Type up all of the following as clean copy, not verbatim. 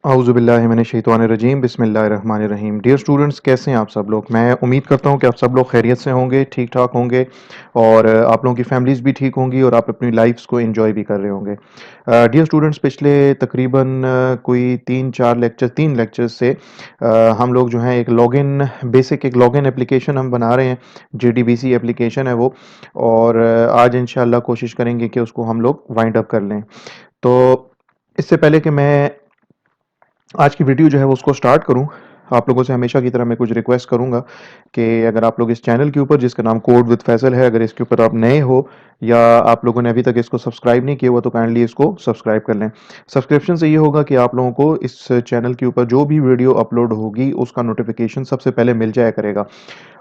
औज़ुबिल्लाहिमिनश्शैतानिर्रजीम बिस्मिल्लाहिर्रहमानिर्रहीम। Dear students, कैसे हैं आप सब लोग? मैं उम्मीद करता हूं कि आप सब लोग खैरियत से होंगे, ठीक ठाक होंगे और आप लोगों की फैमिलीज़ भी ठीक होंगी और आप अपनी लाइफ्स को एंजॉय भी कर रहे होंगे। डियर स्टूडेंट्स, पिछले तकरीबन कोई 3 लेक्चर्स से हम लोग जो हैं एक लॉगिन बेसिक एक लॉगिन एप्लीकेशन हम बना रहे हैं। जेडीबीसी एप्लीकेशन है वो, और आज इंशाल्लाह कोशिश करेंगे कि उसको हम लोग वाइंड अप कर लें। तो इससे पहले कि मैं आज की वीडियो जो है वो उसको स्टार्ट करूं, आप लोगों से हमेशा की तरह मैं कुछ रिक्वेस्ट करूंगा कि अगर आप लोग इस चैनल के ऊपर, जिसका नाम कोड विद फैसल है, अगर इसके ऊपर आप नए हो या आप लोगों ने अभी तक इसको सब्सक्राइब नहीं किया हुआ, तो काइंडली इसको सब्सक्राइब कर लें। सब्सक्रिप्शन से ये होगा कि आप लोगों को इस चैनल के ऊपर जो भी वीडियो अपलोड होगी उसका नोटिफिकेशन सबसे पहले मिल जाया करेगा।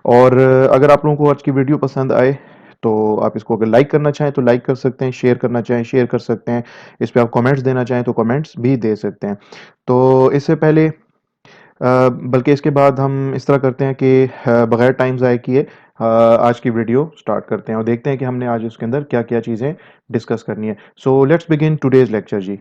और अगर आप लोगों को आज की वीडियो पसंद आए तो आप इसको अगर लाइक करना चाहें तो लाइक कर सकते हैं, शेयर करना चाहें शेयर कर सकते हैं, इस पे आप कमेंट्स देना चाहें तो कमेंट्स भी दे सकते हैं। तो इससे पहले बल्कि इसके बाद हम इस तरह करते हैं कि बगैर टाइम ज़ाय किए आज की वीडियो स्टार्ट करते हैं और देखते हैं कि हमने आज उसके अंदर क्या-क्या चीज़ें डिस्कस करनी है। So let's begin today's lecture जी।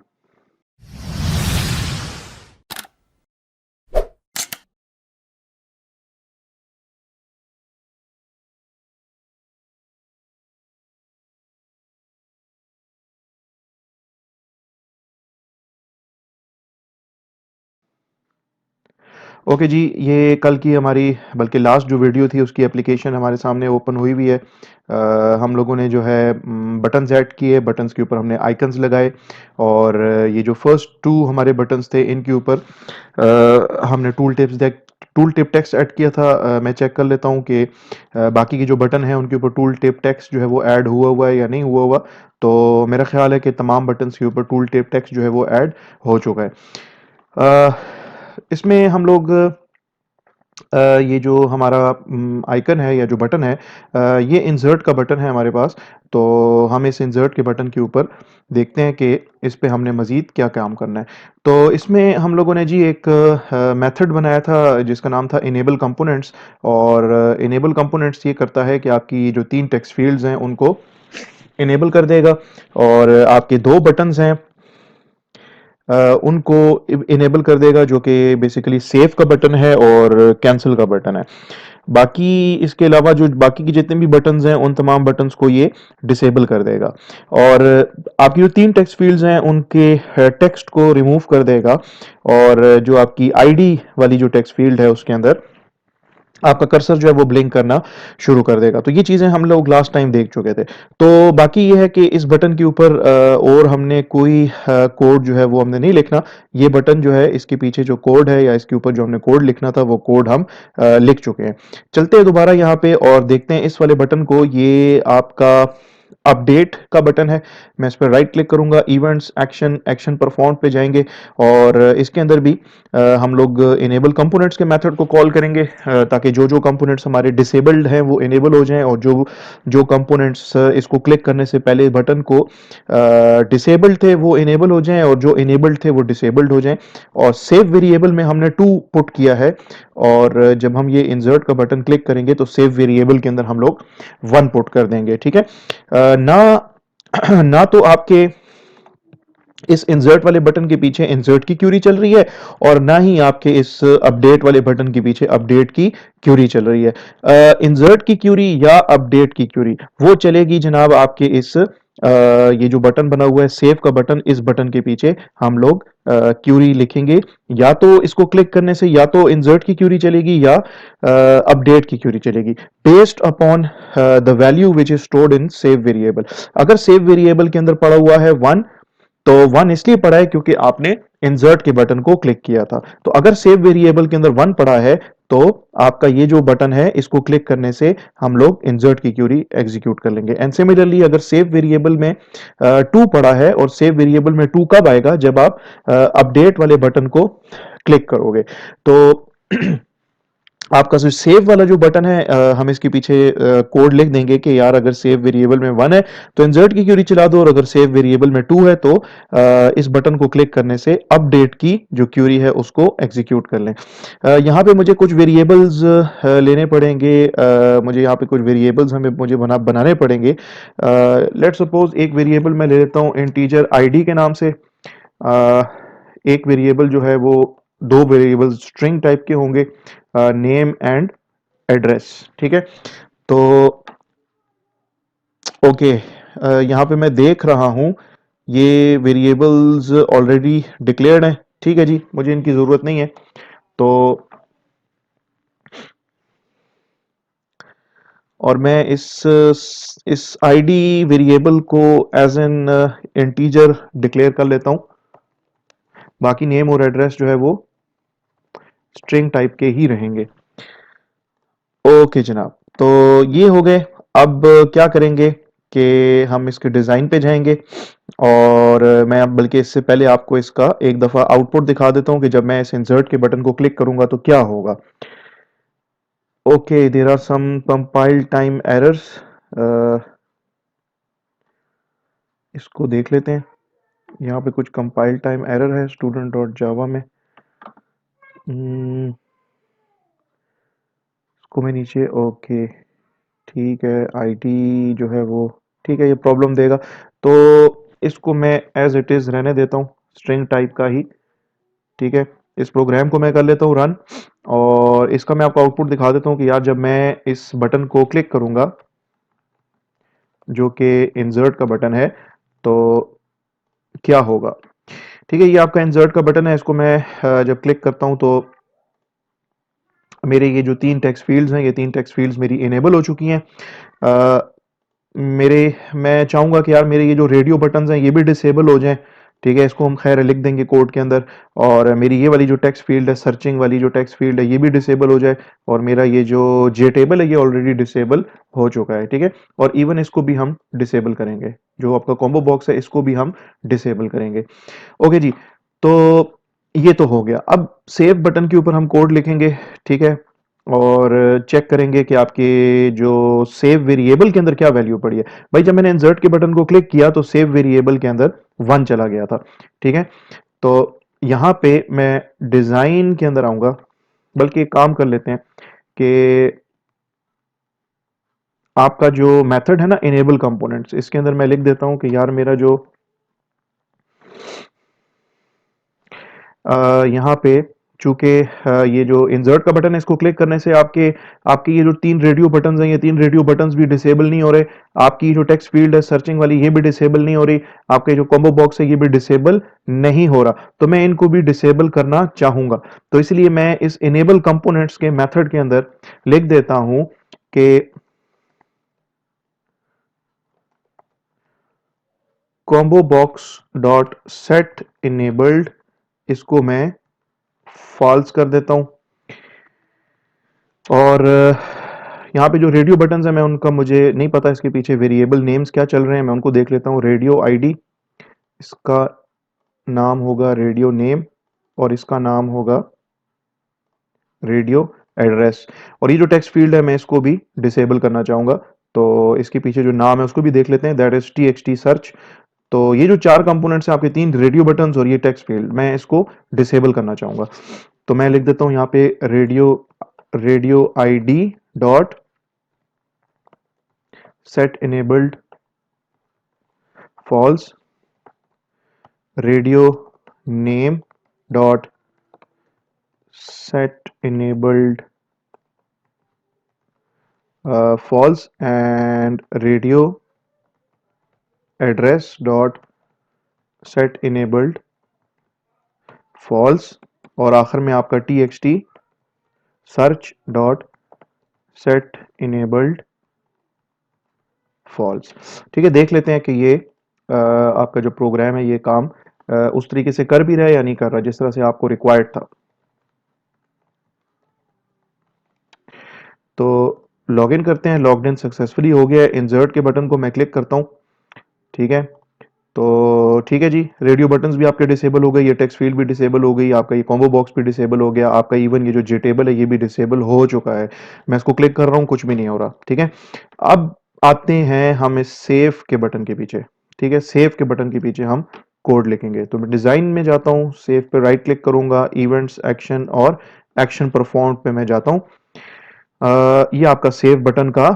ओके जी, ये कल की हमारी बल्कि लास्ट जो वीडियो थी उसकी एप्लीकेशन हमारे सामने ओपन हुई हुई है। हम लोगों ने जो है बटन्स ऐड किए, बटन्स के ऊपर हमने आइकन्स लगाए और ये जो फर्स्ट टू हमारे बटन्स थे इनके ऊपर हमने टूल टिप टेक्स्ट ऐड किया था। मैं चेक कर लेता हूँ कि बाकी के जो बटन हैं उनके ऊपर टूल टिप टेक्स्ट जो है वो ऐड हुआ हुआ है या नहीं हुआ हुआ। तो मेरा ख्याल है कि तमाम बटन्स के ऊपर टूल टिप टेक्स्ट जो है वो ऐड हो चुका है। अ, इसमें हम लोग ये जो हमारा आइकन है या जो बटन है, ये इंसर्ट का बटन है हमारे पास। तो हम इस इंसर्ट के बटन के ऊपर देखते हैं कि इस पे हमने मज़ीद क्या काम करना है। तो इसमें हम लोगों ने जी एक मेथड बनाया था जिसका नाम था इनेबल कंपोनेंट्स। और इनेबल कंपोनेंट्स ये करता है कि आपकी जो 3 टेक्स्ट फील्ड्स हैं उनको इनेबल कर देगा, और आपके 2 बटन्स हैं उनको इनेबल कर देगा, जो कि बेसिकली सेव का बटन है और कैंसिल का बटन है। बाकी इसके अलावा जो बाकी के जितने भी बटन्स हैं उन तमाम बटन्स को ये डिसेबल कर देगा, और आपकी जो 3 टेक्स्ट फील्ड्स हैं उनके टेक्स्ट को रिमूव कर देगा, और जो आपकी आईडी वाली जो टेक्स्ट फील्ड है उसके अंदर आपका कर्सर जो है वो ब्लिंक करना शुरू कर देगा। तो ये चीज़ें हम लोग लास्ट टाइम देख चुके थे। तो बाकी ये है कि इस बटन के ऊपर और हमने कोई कोड जो है वो हमने नहीं लिखना। ये बटन जो है इसके पीछे जो कोड है या इसके ऊपर जो हमने कोड लिखना था वो कोड हम लिख चुके हैं। चलते हैं दोबारा यहाँ पे और देखते हैं इस वाले बटन को। ये आपका अपडेट का बटन है। मैं इस पर राइट क्लिक करूंगा, इवेंट्स एक्शन एक्शन परफॉर्म पे जाएंगे और इसके अंदर भी हम लोग इनेबल कंपोनेंट्स के मेथड को कॉल करेंगे, ताकि जो जो कंपोनेंट्स हमारे डिसेबल्ड हैं वो इनेबल हो जाएं, और जो जो कंपोनेंट्स इसको क्लिक करने से पहले बटन को डिसेबल्ड थे वो इनेबल हो जाएं, और जो इनेबल्ड थे वो डिसेबल्ड हो जाएं। और सेव वेरिएबल में हमने 2 पुट किया है, और जब हम ये इंसर्ट का बटन क्लिक करेंगे तो सेव वेरिएबल के अंदर हम लोग 1 पुट कर देंगे। ठीक है। ना ना तो आपके इस इंसर्ट वाले बटन के पीछे इंसर्ट की क्यूरी चल रही है, और ना ही आपके इस अपडेट वाले बटन के पीछे अपडेट की क्यूरी चल रही है। इंसर्ट की क्यूरी या अपडेट की क्यूरी वो चलेगी जनाब आपके इस ये जो बटन बना हुआ है सेव का बटन, इस बटन के पीछे हम लोग क्यूरी लिखेंगे। या तो इसको क्लिक करने से या तो इंसर्ट की क्यूरी चलेगी या अपडेट की क्यूरी चलेगी, based upon the value which is stored in save variable. अगर सेव वेरिएबल के अंदर पड़ा हुआ है 1, तो 1 इसलिए पड़ा है क्योंकि आपने इंसर्ट के बटन को क्लिक किया था। तो अगर सेव वेरिएबल के अंदर 1 पड़ा है तो आपका ये जो बटन है इसको क्लिक करने से हम लोग इंसर्ट की क्यूरी एग्जीक्यूट कर लेंगे। एंड सिमिलरली अगर सेव वेरिएबल में 2 पड़ा है, और सेव वेरिएबल में 2 कब आएगा, जब आप अपडेट वाले बटन को क्लिक करोगे। तो आपका जो सेव वाला जो बटन है, हम इसके पीछे कोड लिख देंगे कि यार अगर सेव वेरिएबल में 1 है तो इंसर्ट की क्यूरी चला दो, और अगर सेव वेरिएबल में 2 है तो इस बटन को क्लिक करने से अपडेट की जो क्यूरी है उसको एग्जीक्यूट कर लें। यहाँ पे मुझे कुछ वेरिएबल्स लेने पड़ेंगे, मुझे यहाँ पे कुछ वेरिएबल्स हमें मुझे बनाने पड़ेंगे। लेट्स सपोज एक वेरिएबल मैं ले लेता हूँ इंटीजर आईडी के नाम से। एक वेरिएबल जो है वो दो वेरिएबल स्ट्रिंग टाइप के होंगे, नेम एंड एड्रेस। ठीक है, तो ओके, यहाँ पे मैं देख रहा हूँ ये वेरिएबल्स ऑलरेडी डिक्लेयर्ड हैं। ठीक है जी, मुझे इनकी ज़रूरत नहीं है। तो और मैं इस आईडी वेरिएबल को एज एन इंटीजर डिक्लेयर कर लेता हूँ। बाकी नेम और एड्रेस जो है वो स्ट्रिंग टाइप के ही रहेंगे। ओके जनाब, तो ये हो गए। अब क्या करेंगे कि हम इसके डिज़ाइन पे जाएंगे, और मैं अब बल्कि इससे पहले आपको इसका एक दफ़ा आउटपुट दिखा देता हूँ कि जब मैं इस इंसर्ट के बटन को क्लिक करूंगा तो क्या होगा। Okay, there are some compile time errors, इसको देख लेते हैं। यहाँ पे कुछ कंपाइल टाइम एरर है स्टूडेंट डॉट जावा में। इसको मैं नीचे, ओके ठीक है, आईडी जो है वो ठीक है, ये प्रॉब्लम देगा, तो इसको मैं एज इट इज़ रहने देता हूँ, स्ट्रिंग टाइप का ही। ठीक है, इस प्रोग्राम को मैं कर लेता हूँ रन, और इसका मैं आपको आउटपुट दिखा देता हूँ कि यार जब मैं इस बटन को क्लिक करूंगा जो कि इंसर्ट का बटन है, तो क्या होगा। ठीक है, ये आपका इंसर्ट का बटन है, इसको मैं जब क्लिक करता हूं तो मेरे ये जो तीन टेक्स्ट फील्ड्स हैं, ये तीन टेक्स्ट फील्ड्स मेरी इनेबल हो चुकी हैं। अ, मेरे मैं चाहूंगा कि यार मेरे ये जो रेडियो बटन्स हैं ये भी डिसेबल हो जाएं। ठीक है, इसको हम खैर लिख देंगे कोड के अंदर, और मेरी ये वाली जो टेक्स्ट फील्ड है, सर्चिंग वाली जो टेक्स्ट फील्ड है, ये भी डिसेबल हो जाए, और मेरा ये जो जे टेबल है ये ऑलरेडी डिसेबल हो चुका है। ठीक है, और इवन इसको भी हम डिसेबल करेंगे, जो आपका कॉम्बो बॉक्स है इसको भी हम डिसेबल करेंगे। ओके जी, तो ये तो हो गया। अब सेव बटन के ऊपर हम कोड लिखेंगे। ठीक है, और चेक करेंगे कि आपके जो सेव वेरिएबल के अंदर क्या वैल्यू पड़ी है। भाई जब मैंने इंसर्ट के बटन को क्लिक किया तो सेव वेरिएबल के अंदर 1 चला गया था। ठीक है, तो यहाँ पे मैं डिजाइन के अंदर आऊंगा, बल्कि एक काम कर लेते हैं कि आपका जो मेथड है ना इनेबल कंपोनेंट्स, इसके अंदर मैं लिख देता हूं कि यार मेरा जो यहाँ पे चूंकि ये जो इंसर्ट का बटन है इसको क्लिक करने से आपके आपके ये जो तीन रेडियो बटन्स हैं, ये तीन रेडियो बटन्स भी डिसेबल नहीं हो रहे। आपकी जो टेक्स्ट फील्ड है सर्चिंग वाली ये भी डिसेबल नहीं हो रही। आपके जो कॉम्बो बॉक्स है ये भी डिसेबल नहीं हो रहा, तो मैं इनको भी डिसेबल करना चाहूंगा। तो इसलिए मैं इस इनेबल कंपोनेंट्स के मेथड के अंदर लिख देता हूं कि combo box dot set enabled, इसको मैं फॉल्स कर देता हूं। और यहाँ पे जो रेडियो बटन्स हैं मैं उनका मुझे नहीं पता इसके पीछे वेरिएबल नेम्स क्या चल रहे हैं, मैं उनको देख लेता हूँ। रेडियो आईडी, इसका नाम होगा रेडियो नेम, और इसका नाम होगा रेडियो एड्रेस। और ये जो टेक्स्ट फील्ड है मैं इसको भी डिसेबल करना चाहूंगा, तो इसके पीछे जो नाम है उसको भी देख लेते हैं, that is T X T search. तो ये जो चार कंपोनेंट्स हैं आपके, तीन रेडियो बटन्स और ये टेक्स्ट फील्ड, मैं इसको डिसेबल करना चाहूंगा। तो मैं लिख देता हूं यहाँ पे radio ID dot set enabled false, radio name dot set enabled false, and radio address dot set enabled false, और आखिर में आपका txt search dot set enabled false। ठीक है, देख लेते हैं कि ये आपका जो प्रोग्राम है ये काम उस तरीके से कर भी रहा है या नहीं कर रहा जिस तरह से आपको रिक्वायर्ड था। तो लॉग इन करते हैं, लॉग्ड इन सक्सेसफुली हो गया। इंसर्ट के बटन को मैं क्लिक करता हूँ। ठीक है, तो ठीक है जी, रेडियो बटन्स भी आपके डिसेबल हो गए, ये टेक्स्ट फील्ड भी डिसेबल हो गई, आपका ये कॉम्बो बॉक्स भी डिसेबल हो गया, आपका इवन ये जो जे टेबल है ये भी डिसेबल हो चुका है। मैं इसको क्लिक कर रहा हूँ, कुछ भी नहीं हो रहा। ठीक है, अब आते हैं हम इस सेव के बटन के पीछे। ठीक है, सेव के बटन के पीछे हम कोड लिखेंगे। तो मैं डिजाइन में जाता हूँ, सेव पे राइट क्लिक करूंगा, इवेंट्स एक्शन और एक्शन परफॉर्म पे मैं जाता हूँ। ये आपका सेव बटन का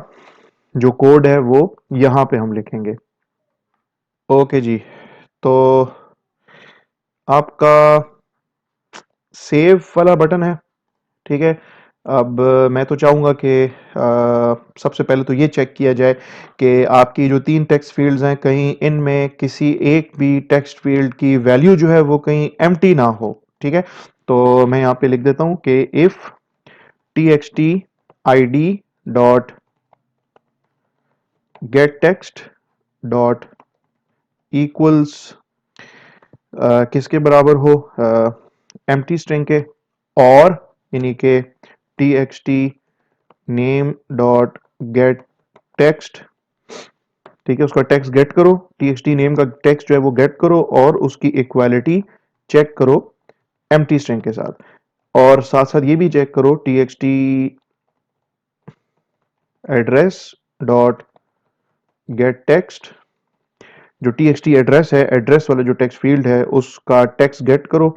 जो कोड है वो यहाँ पे हम लिखेंगे। ओके जी, तो आपका सेव वाला बटन है, ठीक है। अब मैं तो चाहूँगा कि सबसे पहले तो ये चेक किया जाए कि आपकी जो 3 टेक्स्ट फ़ील्ड्स हैं, कहीं इनमें किसी एक भी टेक्स्ट फ़ील्ड की वैल्यू जो है वो कहीं एम्प्टी ना हो, ठीक है। तो मैं यहाँ पे लिख देता हूँ कि if txt id dot get text dot equals किसके बराबर हो, एम्प्टी स्ट्रिंग के, और यानी कि txt name dot get text, ठीक है, उसका टेक्स्ट गेट करो, txt नेम का टेक्स्ट जो है वो गेट करो और उसकी इक्वालिटी चेक करो एम्प्टी स्ट्रिंग के साथ, और साथ साथ ये भी चेक करो txt address dot get text, जो txt एड्रेस है, एड्रेस वाला जो टेक्स्ट फील्ड है उसका टेक्स्ट गेट करो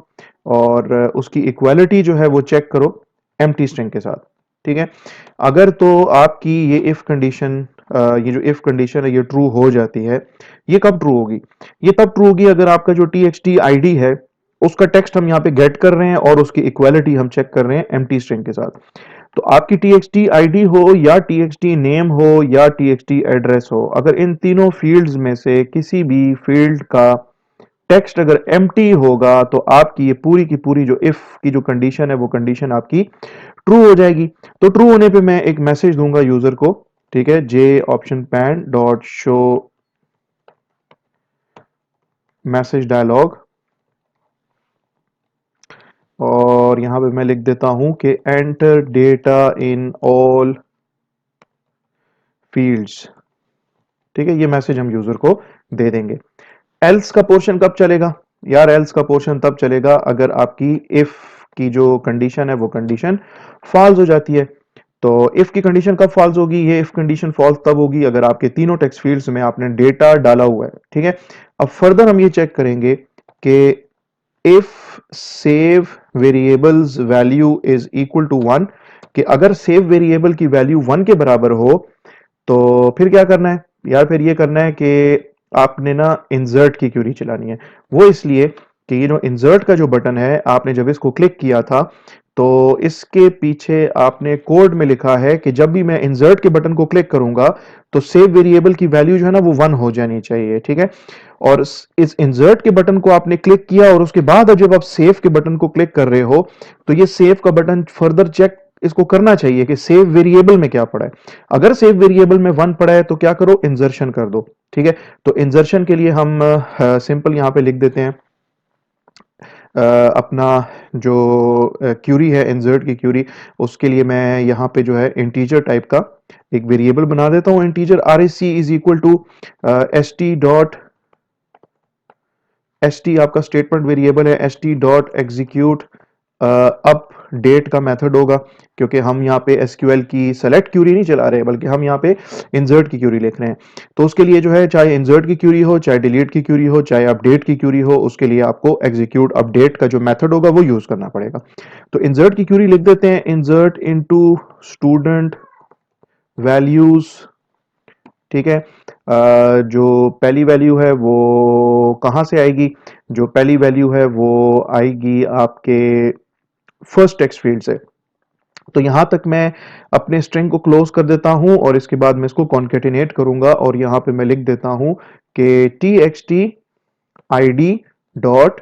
और उसकी इक्वालिटी जो है वो चेक करो एम्प्टी स्ट्रिंग के साथ, ठीक है। अगर तो आपकी ये इफ कंडीशन, ये जो इफ कंडीशन है ये ट्रू हो जाती है, ये कब ट्रू होगी? ये तब ट्रू होगी अगर आपका जो txt id है उसका टेक्स्ट हम यहाँ पे गेट कर रहे हैं और उसकी इक्वालिटी हम चेक कर रहे हैं एम्प्टी स्ट्रिंग के साथ। तो आपकी txt id हो या txt नेम हो या txt एड्रेस हो, अगर इन तीनों फील्ड्स में से किसी भी फील्ड का टेक्स्ट अगर एम्प्टी होगा तो आपकी ये पूरी की पूरी जो इफ की जो कंडीशन है वो कंडीशन आपकी ट्रू हो जाएगी। तो ट्रू होने पे मैं एक मैसेज दूंगा यूजर को, ठीक है, J option pane dot show message dialog, और यहां पे मैं लिख देता हूं कि enter data in all fields, ठीक है, ये मैसेज हम यूजर को दे देंगे। एल्स का पोर्शन कब चलेगा यार? एल्स का पोर्शन तब चलेगा अगर आपकी इफ की जो कंडीशन है वो कंडीशन फॉल्स हो जाती है। तो इफ की कंडीशन कब फॉल्स होगी? ये इफ कंडीशन फॉल्स तब होगी अगर आपके तीनों टेक्स्ट फील्ड्स में आपने डेटा डाला हुआ है, ठीक है। अब फर्दर हम ये चेक करेंगे कि if save variables value is equal to 1, कि अगर सेव वेरिएबल की वैल्यू 1 के बराबर हो तो फिर क्या करना है यार? फिर ये करना है कि आपने ना इंसर्ट की क्यूरी चलानी है। वो इसलिए कि ये जो इंसर्ट का जो बटन है, आपने जब इसको क्लिक किया था तो इसके पीछे आपने कोड में लिखा है कि जब भी मैं इंसर्ट के बटन को क्लिक करूंगा तो सेव वेरिएबल की वैल्यू जो है ना वो 1 हो जानी चाहिए, ठीक है। और इस इंसर्ट के बटन को आपने क्लिक किया और उसके बाद जब आप सेव के बटन को क्लिक कर रहे हो तो ये सेव का बटन फर्दर चेक इसको करना चाहिए कि सेव वेरिएबल में क्या पड़ा है। अगर सेव वेरिएबल में 1 पड़ा है तो क्या करो? इंसर्शन कर दो, ठीक है। तो इंसर्शन के लिए हम सिंपल यहां पे लिख देते हैं अपना जो क्यूरी है, इंसर्ट की क्यूरी, उसके लिए मैं यहाँ पे जो है इंटीजर टाइप का एक वेरिएबल बना देता हूँ। Integer R S C is equal to S T dot S T, आपका स्टेटमेंट वेरिएबल है, S T dot execute update का मेथड होगा, क्योंकि हम यहाँ पे एसक्यूएल की सेलेक्ट क्यूरी नहीं चला रहे बल्कि हम यहाँ पे इंसर्ट की क्यूरी लिख रहे हैं। तो उसके लिए जो है, चाहे इंसर्ट की क्यूरी हो, चाहे डिलीट की क्यूरी हो, चाहे अपडेट की क्यूरी हो, उसके लिए आपको एग्जीक्यूट अपडेट का जो मेथड होगा वो यूज करना पड़ेगा। तो इंसर्ट की क्यूरी लिख देते हैं, इंसर्ट इनटू स्टूडेंट वैल्यूज, ठीक है। जो पहली वैल्यू है वो कहाँ से आएगी? जो पहली वैल्यू है वो आएगी आपके फर्स्ट टेक्स्ट फील्ड से। तो यहां तक मैं अपने स्ट्रिंग को क्लोज कर देता हूं और इसके बाद मैं इसको कॉन्केटिनेट करूंगा और यहां पे मैं लिख देता हूं कि T X T I D dot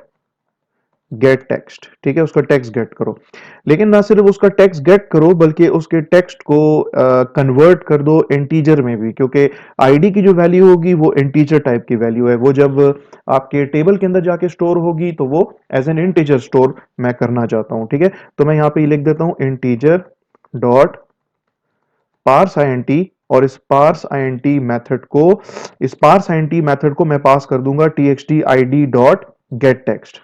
get text, ठीक है, उसका टेक्स्ट गेट करो। लेकिन ना सिर्फ उसका टेक्स्ट गेट करो बल्कि उसके टेक्स्ट को कन्वर्ट कर दो इंटीजर में भी, क्योंकि आईडी की जो वैल्यू होगी वो इंटीजर टाइप की वैल्यू है। वो जब आपके टेबल के अंदर जाके स्टोर होगी तो वो एज एन इंटीजर स्टोर मैं करना चाहता हूं, ठीक है। तो मैं यहाँ पे लिख देता हूं इंटीजर डॉट पार्स आईएनटी, और इस पार्स आईएनटी मेथड को मैं पास कर दूंगा txt id dot get text.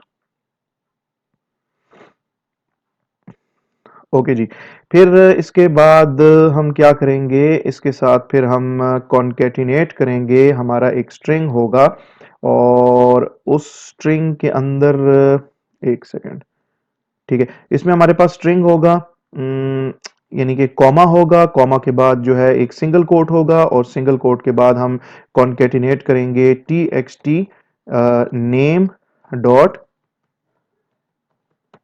Okay जी। फिर इसके बाद हम क्या करेंगे? इसके साथ फिर हम कॉन्केटिनेट करेंगे, हमारा एक स्ट्रिंग होगा और उस स्ट्रिंग के अंदर एक सेकेंड, ठीक है, इसमें हमारे पास स्ट्रिंग होगा, यानी कि कॉमा होगा, कॉमा के बाद जो है एक सिंगल कोट होगा और सिंगल कोट के बाद हम कॉन्केटिनेट करेंगे T X T name dot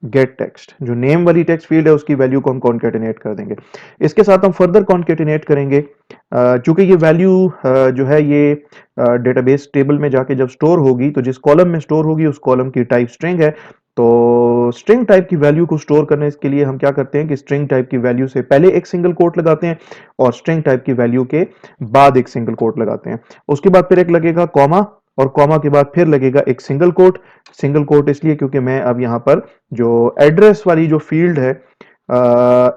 get text, जो नेम वाली टेक्स्ट फील्ड है उसकी वैल्यू को हम कॉन्केटिनेट कर देंगे। इसके साथ हम फर्दर कॉन्केटिनेट करेंगे, चूंकि ये वैल्यू जो है ये डेटाबेस टेबल में जाके जब स्टोर होगी तो जिस कॉलम में स्टोर होगी उस कॉलम की टाइप स्ट्रिंग है। तो स्ट्रिंग टाइप की वैल्यू को स्टोर करने के लिए हम क्या करते हैं कि स्ट्रिंग टाइप की वैल्यू से पहले एक सिंगल कोट लगाते हैं और स्ट्रिंग टाइप की वैल्यू के बाद एक सिंगल कोट लगाते हैं। उसके बाद फिर एक लगेगा कॉमा, और कॉमा के बाद फिर लगेगा एक सिंगल कोट। सिंगल कोट इसलिए क्योंकि मैं अब यहाँ पर जो एड्रेस वाली जो फील्ड है,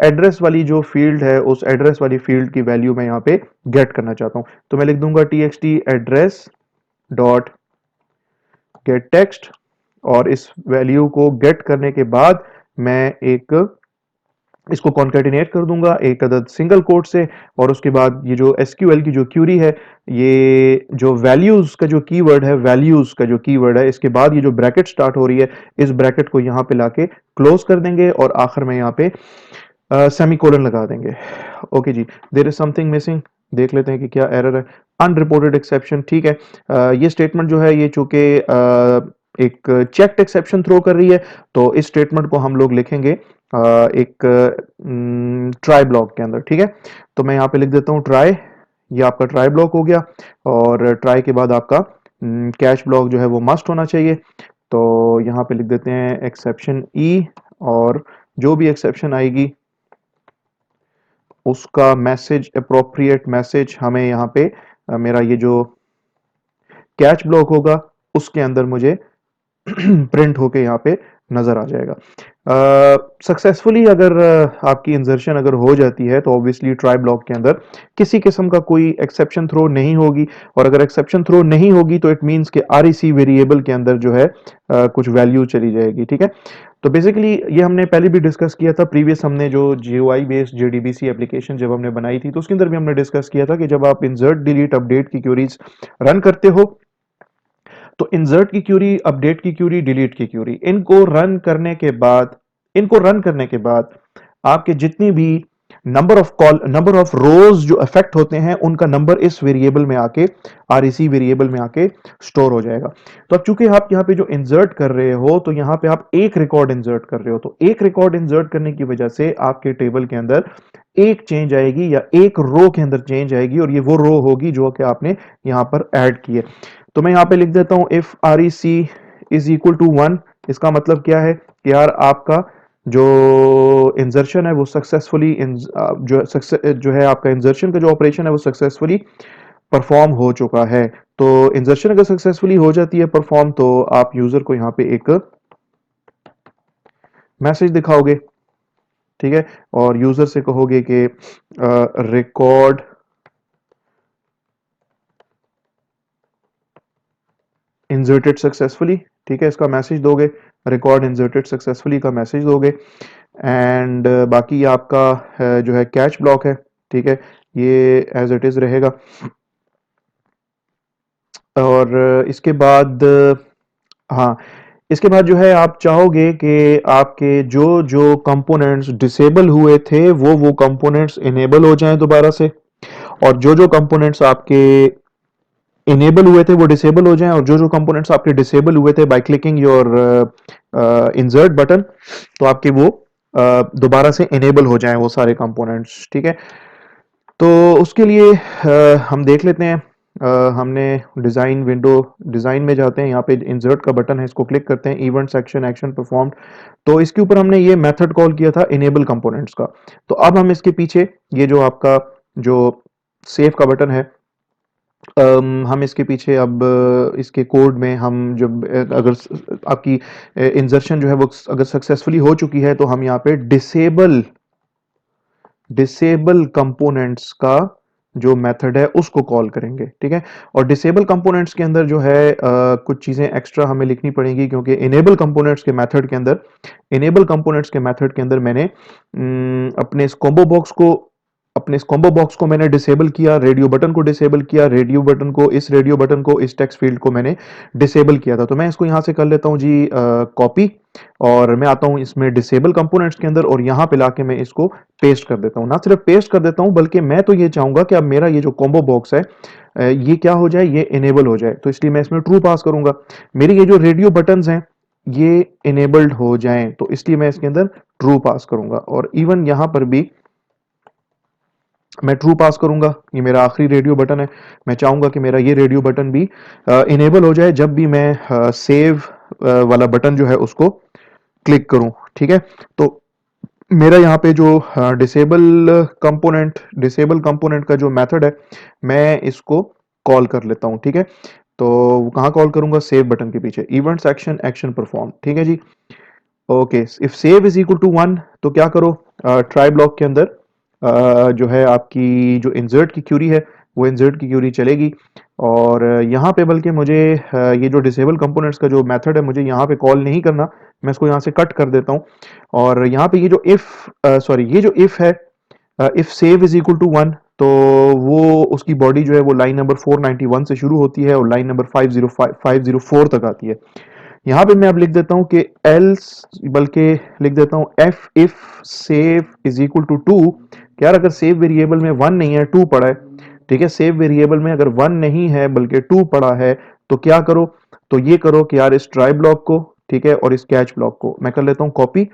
एड्रेस वाली जो फील्ड है उस एड्रेस वाली फील्ड की वैल्यू मैं यहाँ पे गेट करना चाहता हूँ। तो मैं लिख दूंगा txt address dot get text, और इस वैल्यू को गेट करने के बाद मैं एक इसको कॉन्केटिनेट कर दूंगा एक अदद सिंगल कोट से। और उसके बाद ये जो एसक्यूएल की जो क्यूरी है, ये जो वैल्यूज का जो कीवर्ड है, वैल्यूज का जो कीवर्ड है, इसके बाद ये जो ब्रैकेट स्टार्ट हो रही है, इस ब्रैकेट को यहाँ पे लाके क्लोज कर देंगे और आखिर में यहाँ पे सेमीकोलन लगा देंगे। ओके जी, देयर इज समथिंग मिसिंग, देख लेते हैं कि क्या एरर है। अनरिपोर्टेड एक्सेप्शन, ठीक है। ये स्टेटमेंट जो है ये चूंकि एक चेक्ड एक्सेप्शन थ्रो कर रही है, तो इस स्टेटमेंट को हम लोग लिखेंगे एक ट्राई ब्लॉक के अंदर, ठीक है। तो मैं यहाँ पे लिख देता हूँ ट्राई, ये आपका ट्राई ब्लॉक हो गया। और ट्राई के बाद आपका कैच ब्लॉक जो है वो मस्ट होना चाहिए। तो यहाँ पे लिख देते हैं एक्सेप्शन ई, और जो भी एक्सेप्शन आएगी उसका मैसेज, अप्रोप्रिएट मैसेज हमें यहाँ पे मेरा ये जो कैच ब्लॉक होगा उसके अंदर मुझे प्रिंट होके यहाँ पे नजर आ जाएगा। सक्सेसफुली अगर आपकी इंसर्शन अगर हो जाती है तो ऑब्वियसली ट्राई ब्लॉक के अंदर किसी किस्म का कोई एक्सेप्शन थ्रो नहीं होगी, और अगर एक्सेप्शन थ्रो नहीं होगी तो इट मींस कि आरईसी वेरिएबल के अंदर जो है कुछ वैल्यू चली जाएगी, ठीक है। तो बेसिकली ये हमने पहले भी डिस्कस किया था, प्रीवियस हमने जो जीयूआई बेस्ड जेडीबीसी एप्लीकेशन जब हमने बनाई थी तो उसके अंदर भी हमने डिस्कस किया था कि जब आप इंसर्ट डिलीट अपडेट की क्यूरीज रन करते हो तो इंसर्ट की क्यूरी, अपडेट की क्यूरी, डिलीट की क्यूरी, इनको रन करने के बाद आपके जितनी भी नंबर ऑफ रोज जो अफेक्ट होते हैं उनका नंबर इस वेरिएबल में आके, आरईसी वेरिएबल में आके स्टोर हो जाएगा। तो अब चूंकि आप यहाँ पे जो इंसर्ट कर रहे हो तो यहाँ पे आप एक रिकॉर्ड इंसर्ट कर रहे हो, तो एक रिकॉर्ड इंसर्ट करने की वजह से आपके टेबल के अंदर एक चेंज आएगी या एक रो के अंदर चेंज आएगी, और ये वो रो होगी जो कि आपने यहाँ पर ऐड की है। तो मैं यहाँ पे लिख देता हूं if R E C is equal to 1। इसका मतलब क्या है कि यार आपका जो इंसर्शन है वो सक्सेसफुली जो है आपका इंसर्शन का जो ऑपरेशन है वो सक्सेसफुली परफॉर्म हो चुका है। तो इंसर्शन अगर सक्सेसफुली हो जाती है परफॉर्म तो आप यूजर को यहाँ पे एक मैसेज दिखाओगे, ठीक है, और यूजर से कहोगे कि रिकॉर्ड इंसर्टेड सक्सेसफुली, ठीक है, इसका मैसेज दोगे, रिकॉर्ड इंसर्टेड सक्सेसफुली का मैसेज दोगे। एंड बाकी आपका जो है कैच ब्लॉक है, ठीक है, ये एज इट इज रहेगा। और इसके बाद हाँ, इसके बाद जो है आप चाहोगे कि आपके जो जो कंपोनेंट्स डिसेबल हुए थे वो कंपोनेंट्स इनेबल हो जाएं दोबारा से, और जो जो कंपोनेंट्स आपके इनेबल हुए थे वो डिसेबल हो जाएं, और जो जो कंपोनेंट्स आपके डिसेबल हुए थे by clicking your insert button तो आपके वो दोबारा से इनेबल हो जाएं वो सारे कंपोनेंट्स, ठीक है। तो उसके लिए हम देख लेते हैं। हमने डिज़ाइन विंडो, डिज़ाइन में जाते हैं, यहाँ पे इंसर्ट का बटन है, इसको क्लिक करते हैं, इवेंट सेक्शन एक्शन परफॉर्म्ड। तो इसके ऊपर हमने ये मेथड कॉल किया था इनेबल कंपोनेंट्स का। तो अब हम इसके पीछे ये जो आपका जो सेव का बटन है, हम इसके पीछे अब इसके कोड में हम जब अगर आपकी इंसर्शन जो है वो अगर सक्सेसफुली हो चुकी है तो हम यहाँ पे डिसेबल कंपोनेंट्स का जो मेथड है उसको कॉल करेंगे, ठीक है। और डिसेबल कंपोनेंट्स के अंदर जो है कुछ चीजें एक्स्ट्रा हमें लिखनी पड़ेंगी, क्योंकि इनेबल कंपोनेंट्स के मेथड के अंदर मैंने अपने इस कॉम्बो बॉक्स को मैंने डिसेबल किया, रेडियो बटन को डिसेबल किया, रेडियो बटन को इस टेक्स्ट फील्ड को मैंने डिसेबल किया था। तो मैं इसको यहां से कर लेता हूं जी कॉपी, और मैं आता हूं इसमें डिसेबल कंपोनेंट्स के अंदर और यहां पे लाके मैं इसको पेस्ट कर देता हूं। ना सिर्फ पेस्ट कर देता हूं बल्कि मैं तो ये चाहूंगा कि अब मेरा ये जो कॉम्बो बॉक्स है ये क्या हो जाए, ये इनेबल हो जाए। तो इसलिए मैं इसमें ट्रू पास करूंगा। मेरी ये जो रेडियो बटन्स हैं ये इनेबल्ड हो जाएं, तो इसलिए मैं इसके अंदर ट्रू पास करूंगा। और इवन यहां पर भी मैं ट्रू पास करूंगा। ये मेरा आखिरी रेडियो बटन है, मैं चाहूंगा कि मेरा ये रेडियो बटन भी इनेबल हो जाए जब भी मैं सेव वाला बटन जो है उसको क्लिक करूं। ठीक है, तो मेरा यहाँ पे जो डिसेबल कंपोनेंट का जो मेथड है, मैं इसको कॉल कर लेता हूँ। ठीक है, तो कहाँ कॉल करूंगा? सेव बटन के पीछे, इवेंट्स एक्शन एक्शन परफॉर्म। ठीक है जी, okay. If save is equal to 1, तो क्या करो, ट्राई ब्लॉक के अंदर जो है आपकी जो इंसर्ट की क्यूरी है, वो इंसर्ट की क्यूरी चलेगी। और यहाँ पे बल्कि मुझे ये जो डिसेबल कंपोनेंट्स का जो मेथड है, मुझे यहाँ पे कॉल नहीं करना, मैं इसको यहाँ से कट कर देता हूँ। और यहाँ पे ये जो इफ सॉरी ये जो इफ है, if save is equal to 1, तो वो उसकी बॉडी जो है वो लाइन नंबर 491 से शुरू होती है और लाइन नंबर 504 तक आती है। यहां पे मैं अब लिख देता हूं कि एल्स, बल्कि लिख देता हूं F if save is equal to 2। यार अगर सेव वेरिएबल में 1 नहीं है, 2 पड़ा है। ठीक है, सेव वेरिएबल में अगर 1 नहीं है बल्कि 2 पड़ा है, तो क्या करो? तो ये करो कि यार इस ट्राई ब्लॉक को, ठीक है, और इस कैच ब्लॉक को मैं कर लेता हूं कॉपी,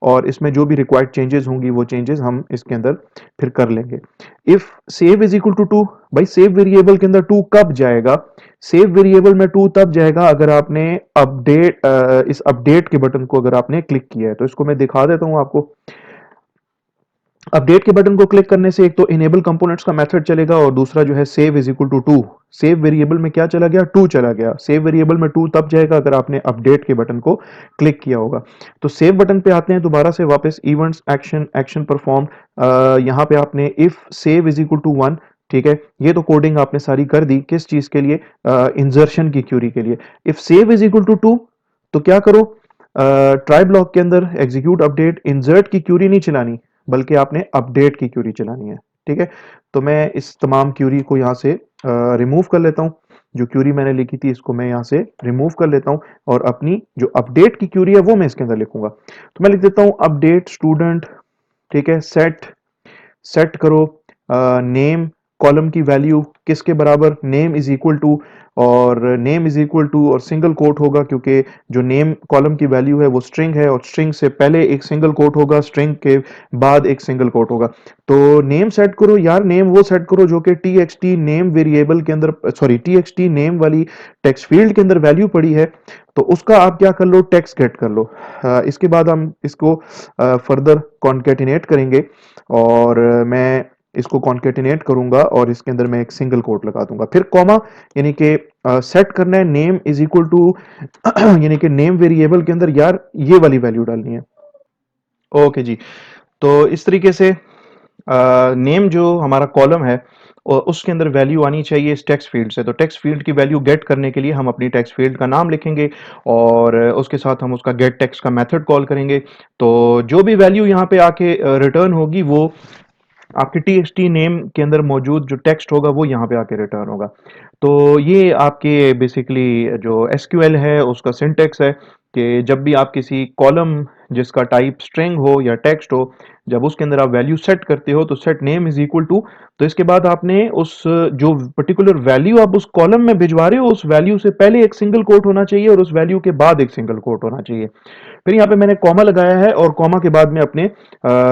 और इसमें जो भी रिक्वायर्ड चेंजेस होंगी वो चेंजेस हम इसके अंदर फिर कर लेंगे। If save is equal to 2, भाई सेव वेरिएबल के अंदर 2 कब जाएगा? सेव वेरिएबल में 2 तब जाएगा अगर आपने इस अपडेट के बटन को अगर आपने क्लिक किया है। तो इसको मैं दिखा देता हूं आपको। अपडेट के बटन को क्लिक करने से एक तो इनेबल कंपोनेंट्स का मेथड चलेगा, और दूसरा जो है save is equal to 2। Save variable में क्या चला गया? 2 चला गया। सेव वेरिएबल में 2 तब जाएगा अगर आपने अपडेट के बटन को क्लिक किया होगा। तो सेव बटन पे आते हैं दोबारा से वापस, इवेंट्स एक्शन एक्शन परफॉर्म। यहाँ पे आपने if save is equal to 1, ठीक है, ये तो कोडिंग आपने सारी कर दी। किस चीज के लिए? इंजर्शन की क्यूरी के लिए। If save is equal to 2, तो क्या करो, ट्राई ब्लॉक के अंदर एग्जीक्यूट अपडेट, इंसर्ट की क्यूरी नहीं चलानी बल्कि आपने अपडेट की क्यूरी चलानी है। ठीक है, तो मैं इस तमाम क्यूरी को यहाँ से रिमूव कर लेता हूँ। जो क्यूरी मैंने लिखी थी इसको मैं यहाँ से रिमूव कर लेता हूँ, और अपनी जो अपडेट की क्यूरी है वो मैं इसके अंदर लिखूंगा। तो मैं लिख देता हूँ अपडेट स्टूडेंट। ठीक है, सेट सेट करो नेम कॉलम की वैल्यू किसके बराबर? नेम इज इक्वल टू, और नेम इज इक्वल टू और सिंगल कोट होगा, क्योंकि जो नेम कॉलम की वैल्यू है वो स्ट्रिंग है, और स्ट्रिंग से पहले एक सिंगल कोट होगा, स्ट्रिंग के बाद एक सिंगल कोट होगा। तो नेम सेट करो यार, नेम वो सेट करो जो कि T X T name variable के अंदर, sorry T X T name वाली टेक्स्ट फील्ड के अंदर वैल्यू पड़ी है। तो उसका आप क्या कर लो? टेक्स्ट गेट कर लो। इसके बाद हम इसको फर्दर कॉन्केटिनेट करेंगे, और मैं इसको कॉन्केटिनेट करूंगा और इसके अंदर मैं एक सिंगल कोट लगा दूंगा, फिर कॉमा, यानी कि सेट करना है नेम इज इक्वल टू यानी कि नेम वेरिएबल के अंदर यार ये वाली वैल्यू डालनी है। ओके जी, तो इस तरीके से नेम जो हमारा कॉलम है और उसके अंदर वैल्यू आनी चाहिए इस टेक्स्ट फील्ड से। तो टेक्स्ट फील्ड की वैल्यू गेट करने के लिए हम अपनी टेक्स्ट फील्ड का नाम लिखेंगे, और उसके साथ हम उसका गेट टेक्स्ट का मेथड कॉल करेंगे। तो जो भी वैल्यू यहाँ पे आके रिटर्न होगी, वो आपके टीएक्सटी नेम के अंदर मौजूद जो टेक्स्ट होगा वो यहाँ पे आके रिटर्न होगा। तो ये आपके बेसिकली जो एसक्यूएल है उसका सिंटेक्स है, कि जब भी आप किसी कॉलम जिसका टाइप स्ट्रिंग हो या टेक्स्ट हो, जब उसके अंदर आप वैल्यू सेट करते हो तो set name is equal to, तो इसके बाद आपने उस जो पर्टिकुलर वैल्यू आप उस कॉलम में भिजवा रहे हो, उस वैल्यू से पहले एक सिंगल कोट होना चाहिए और उस वैल्यू के बाद एक सिंगल कोट होना चाहिए। फिर यहाँ पे मैंने कॉमा लगाया है, और कॉमा के बाद में अपने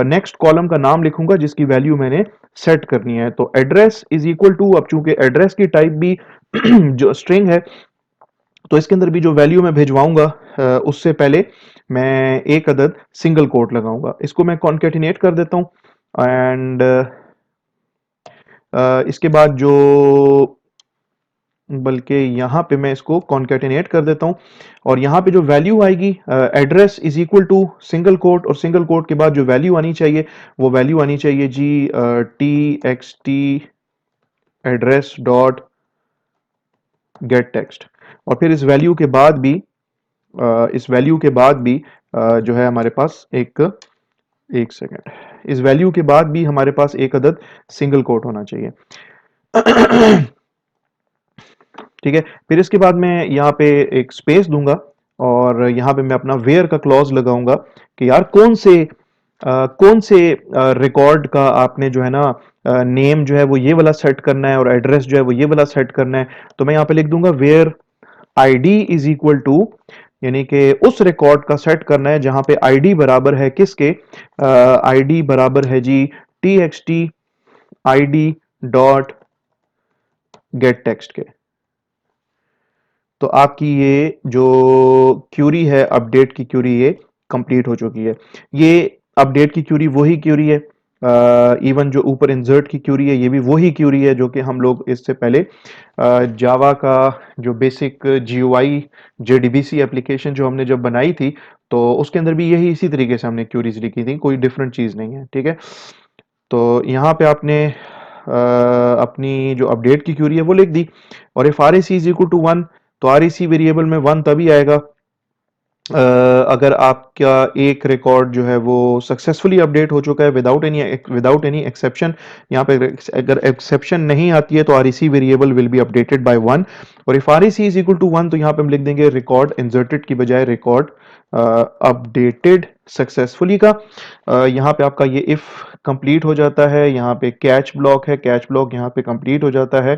नेक्स्ट कॉलम का नाम लिखूंगा जिसकी वैल्यू मैंने सेट करनी है। तो एड्रेस इज इक्वल टू, अब चूंकि एड्रेस की टाइप भी जो स्ट्रिंग है, तो इसके अंदर भी जो वैल्यू मैं भिजवाऊंगा उससे पहले मैं एक अदद सिंगल कोट लगाऊंगा। इसको मैं कॉन्केटिनेट कर देता हूं, एंड इसके बाद जो, बल्कि यहाँ पे मैं इसको कॉन्केटिनेट कर देता हूँ, और यहाँ पे जो वैल्यू आएगी address is equal to single quote, और सिंगल कोट के बाद जो वैल्यू आनी चाहिए वो वैल्यू आनी चाहिए G T X T address dot get text. और फिर इस वैल्यू के बाद भी जो है हमारे पास एक सेकेंड, इस वैल्यू के बाद भी हमारे पास एक अदद सिंगल कोट होना चाहिए। ठीक है, फिर इसके बाद मैं यहाँ पे एक स्पेस दूंगा, और यहाँ पे मैं अपना वेयर का क्लॉज लगाऊंगा कि यार कौन से रिकॉर्ड का आपने जो है ना नेम जो है वो ये वाला सेट करना है, और एड्रेस जो है वो ये वाला सेट करना है। तो मैं यहाँ पे लिख दूंगा where ID is equal to यानी कि उस रिकॉर्ड का सेट करना है जहां पे आईडी बराबर है किसके, आईडी बराबर है G T X T ID dot get text के। तो आपकी ये जो क्यूरी है, अपडेट की क्यूरी, ये कंप्लीट हो चुकी है। ये अपडेट की क्यूरी वही क्यूरी है, इवन जो ऊपर इंसर्ट की क्यूरी है ये भी वही क्यूरी है जो कि हम लोग इससे पहले जावा का जो बेसिक जीयूआई जेडीबीसी एप्लीकेशन जो हमने जब बनाई थी, तो उसके अंदर भी यही इसी तरीके से हमने क्यूरीज लिखी थी, कोई डिफरेंट चीज़ नहीं है, ठीक है। तो यहाँ पे आपने अपनी जो अपडेट की क्यूरी है वो लिख दी, और if R A C is equal to one, तो आर ए सी वेरिएबल में वन तभी आएगा अगर आपका एक रिकॉर्ड जो है वो सक्सेसफुली अपडेट हो चुका है विदाउट एनी एक्सेप्शन। यहाँ पे अगर एक्सेप्शन नहीं आती है तो R E C variable will be updated by one, और if R E C is equal to one तो यहाँ पे हम लिख देंगे रिकॉर्ड इंसर्टेड की बजाय रिकॉर्ड अपडेटेड सक्सेसफुली का। यहाँ पे आपका ये इफ कंप्लीट हो जाता है, यहाँ पे कैच ब्लॉक है, कैच ब्लॉक यहाँ पे कंप्लीट हो जाता है,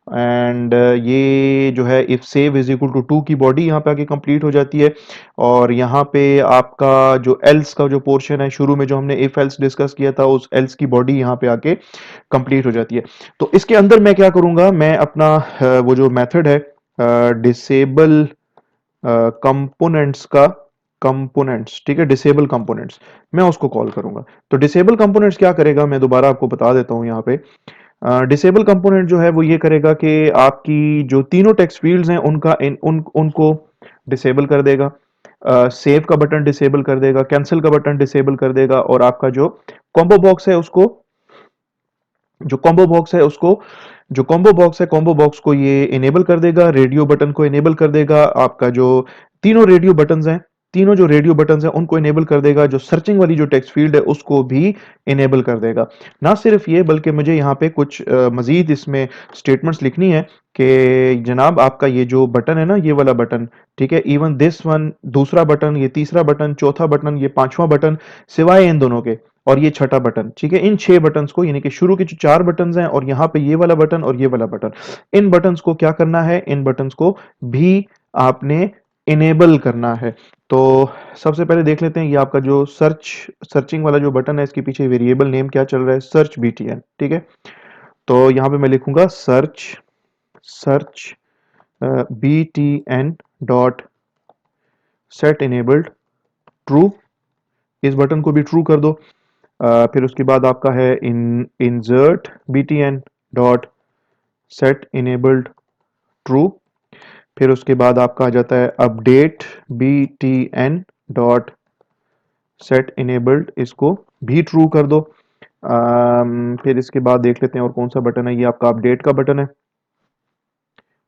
एंड ये जो है if save is equal to two की बॉडी यहाँ पे आके कंप्लीट हो जाती है। और यहाँ पे आपका जो एल्स का जो पोर्शन है, शुरू में जो हमने इफ एल्स डिस्कस किया था, उस एल्स की बॉडी यहाँ पे आके कंप्लीट हो जाती है। तो इसके अंदर मैं क्या करूंगा, मैं अपना वो जो मेथड है डिसेबल कंपोनेंट्स का, कंपोनेंट्स, ठीक है, डिसेबल कंपोनेंट्स, मैं उसको कॉल करूंगा। तो डिसेबल कंपोनेंट्स क्या करेगा, मैं दोबारा आपको बता देता हूं। यहाँ पे डिसेबल कंपोनेंट जो है वो ये करेगा कि आपकी जो तीनों टेक्स्ट फील्ड्स हैं उनका उनको डिसेबल कर देगा, सेव का बटन डिसेबल कर देगा, कैंसिल का बटन डिसेबल कर देगा, और आपका जो कॉम्बो बॉक्स है उसको, जो कॉम्बो बॉक्स है उसको जो कॉम्बो बॉक्स है, कॉम्बो बॉक्स को ये इनेबल कर देगा, रेडियो बटन को इनेबल कर देगा, आपका जो तीनों रेडियो बटन्स हैं, तीनों जो रेडियो बटन्स हैं उनको इनेबल कर देगा, जो सर्चिंग वाली जो टेक्स्ट फील्ड है उसको भी इनेबल कर देगा। ना सिर्फ ये, बल्कि मुझे यहाँ पे कुछ मजीद इसमें स्टेटमेंट्स लिखनी है कि जनाब आपका ये जो बटन है ना, ये वाला बटन, ठीक है, इवन दिस वन, दूसरा बटन, ये तीसरा बटन, चौथा बटन, ये पांचवा बटन, सिवाय इन दोनों के, और ये छठा बटन, ठीक है, इन 6 बटन्स को, यानी कि शुरू के जो 4 बटन्स हैं और यहाँ पे ये वाला बटन और ये वाला बटन, इन बटन्स को क्या करना है, इन बटन्स को भी आपने इनेबल करना है। तो सबसे पहले देख लेते हैं, ये आपका जो सर्चिंग वाला जो बटन है, इसके पीछे वेरिएबल नेम क्या चल रहा है, सर्च बीटीएन, ठीक है। तो यहाँ पे मैं लिखूंगा search search btn dot set enabled true, इस बटन को भी ट्रू कर दो। फिर उसके बाद आपका है insert btn dot set enabled true, फिर उसके बाद आपका आ जाता है update btn dot set enabled, इसको भी ट्रू कर दो। फिर इसके बाद देख लेते हैं और कौन सा बटन है, ये आपका अपडेट का बटन है,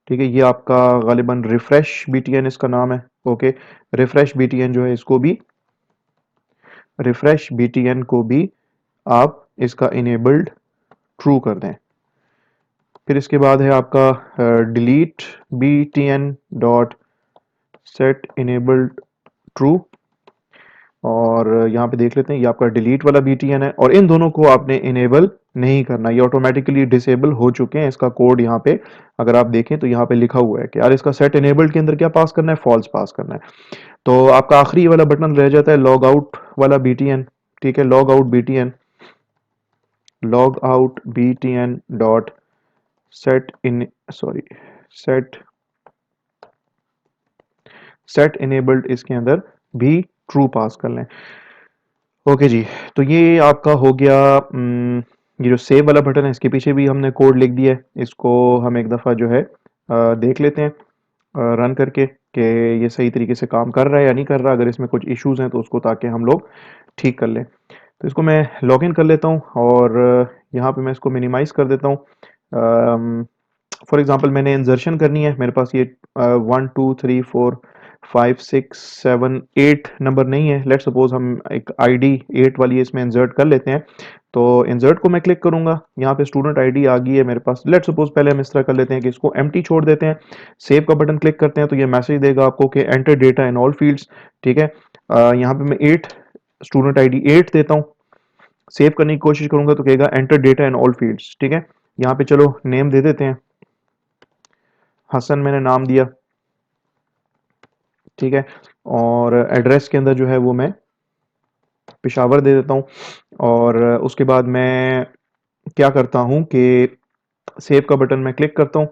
ठीक है, ये आपका गालिबन रिफ्रेश btn इसका नाम है, ओके। रिफ्रेश btn जो है इसको भी, रिफ्रेश btn को भी आप इसका इनेबल्ड ट्रू कर दें। फिर इसके बाद है आपका delete btn dot set enabled true, और यहाँ पे देख लेते हैं ये आपका डिलीट वाला btn है, और इन दोनों को आपने इनेबल नहीं करना, ये ऑटोमेटिकली डिसेबल हो चुके हैं। इसका कोड यहाँ पे अगर आप देखें तो यहाँ पे लिखा हुआ है कि यार इसका सेट इनेबल्ड के अंदर क्या पास करना है, फॉल्स पास करना है। तो आपका आखिरी वाला बटन रह जाता है लॉग आउट वाला btn, ठीक है, log out btn dot set in sorry set set enabled, इसके अंदर भी ट्रू पास कर लें। ओके जी, तो ये आपका हो गया। ये जो सेव वाला बटन है इसके पीछे भी हमने कोड लिख दिया है, इसको हम एक दफ़ा जो है देख लेते हैं रन करके कि ये सही तरीके से काम कर रहा है या नहीं कर रहा, अगर इसमें कुछ इश्यूज हैं तो उसको, ताकि हम लोग ठीक कर लें। तो इसको मैं लॉगिन कर लेता हूँ, और यहाँ पे मैं इसको मिनिमाइज कर देता हूँ। फॉर एग्जांपल मैंने इंसर्शन करनी है, मेरे पास ये 1 2 3 4 5 6 7 8 नंबर नहीं है, लेट सपोज हम एक आईडी 8 वाली इसमें इंसर्ट कर लेते हैं। तो इंसर्ट को मैं क्लिक करूंगा, यहाँ पे स्टूडेंट आईडी आ गई है मेरे पास, लेट सपोज पहले हम इस तरह कर लेते हैं कि इसको एम्प्टी छोड़ देते हैं। सेव का बटन क्लिक करते हैं तो ये मैसेज देगा आपको कि enter data in all fields, ठीक है। यहाँ पे मैं 8 स्टूडेंट आईडी 8 देता हूँ, सेव करने की कोशिश करूंगा तो कहेगा enter data in all fields, ठीक है। यहाँ पे चलो नेम दे देते हैं, हसन मैंने नाम दिया, ठीक है। और एड्रेस के अंदर जो है वो मैं पेशावर दे देता हूँ। और उसके बाद मैं क्या करता हूँ कि सेव का बटन मैं क्लिक करता हूँ।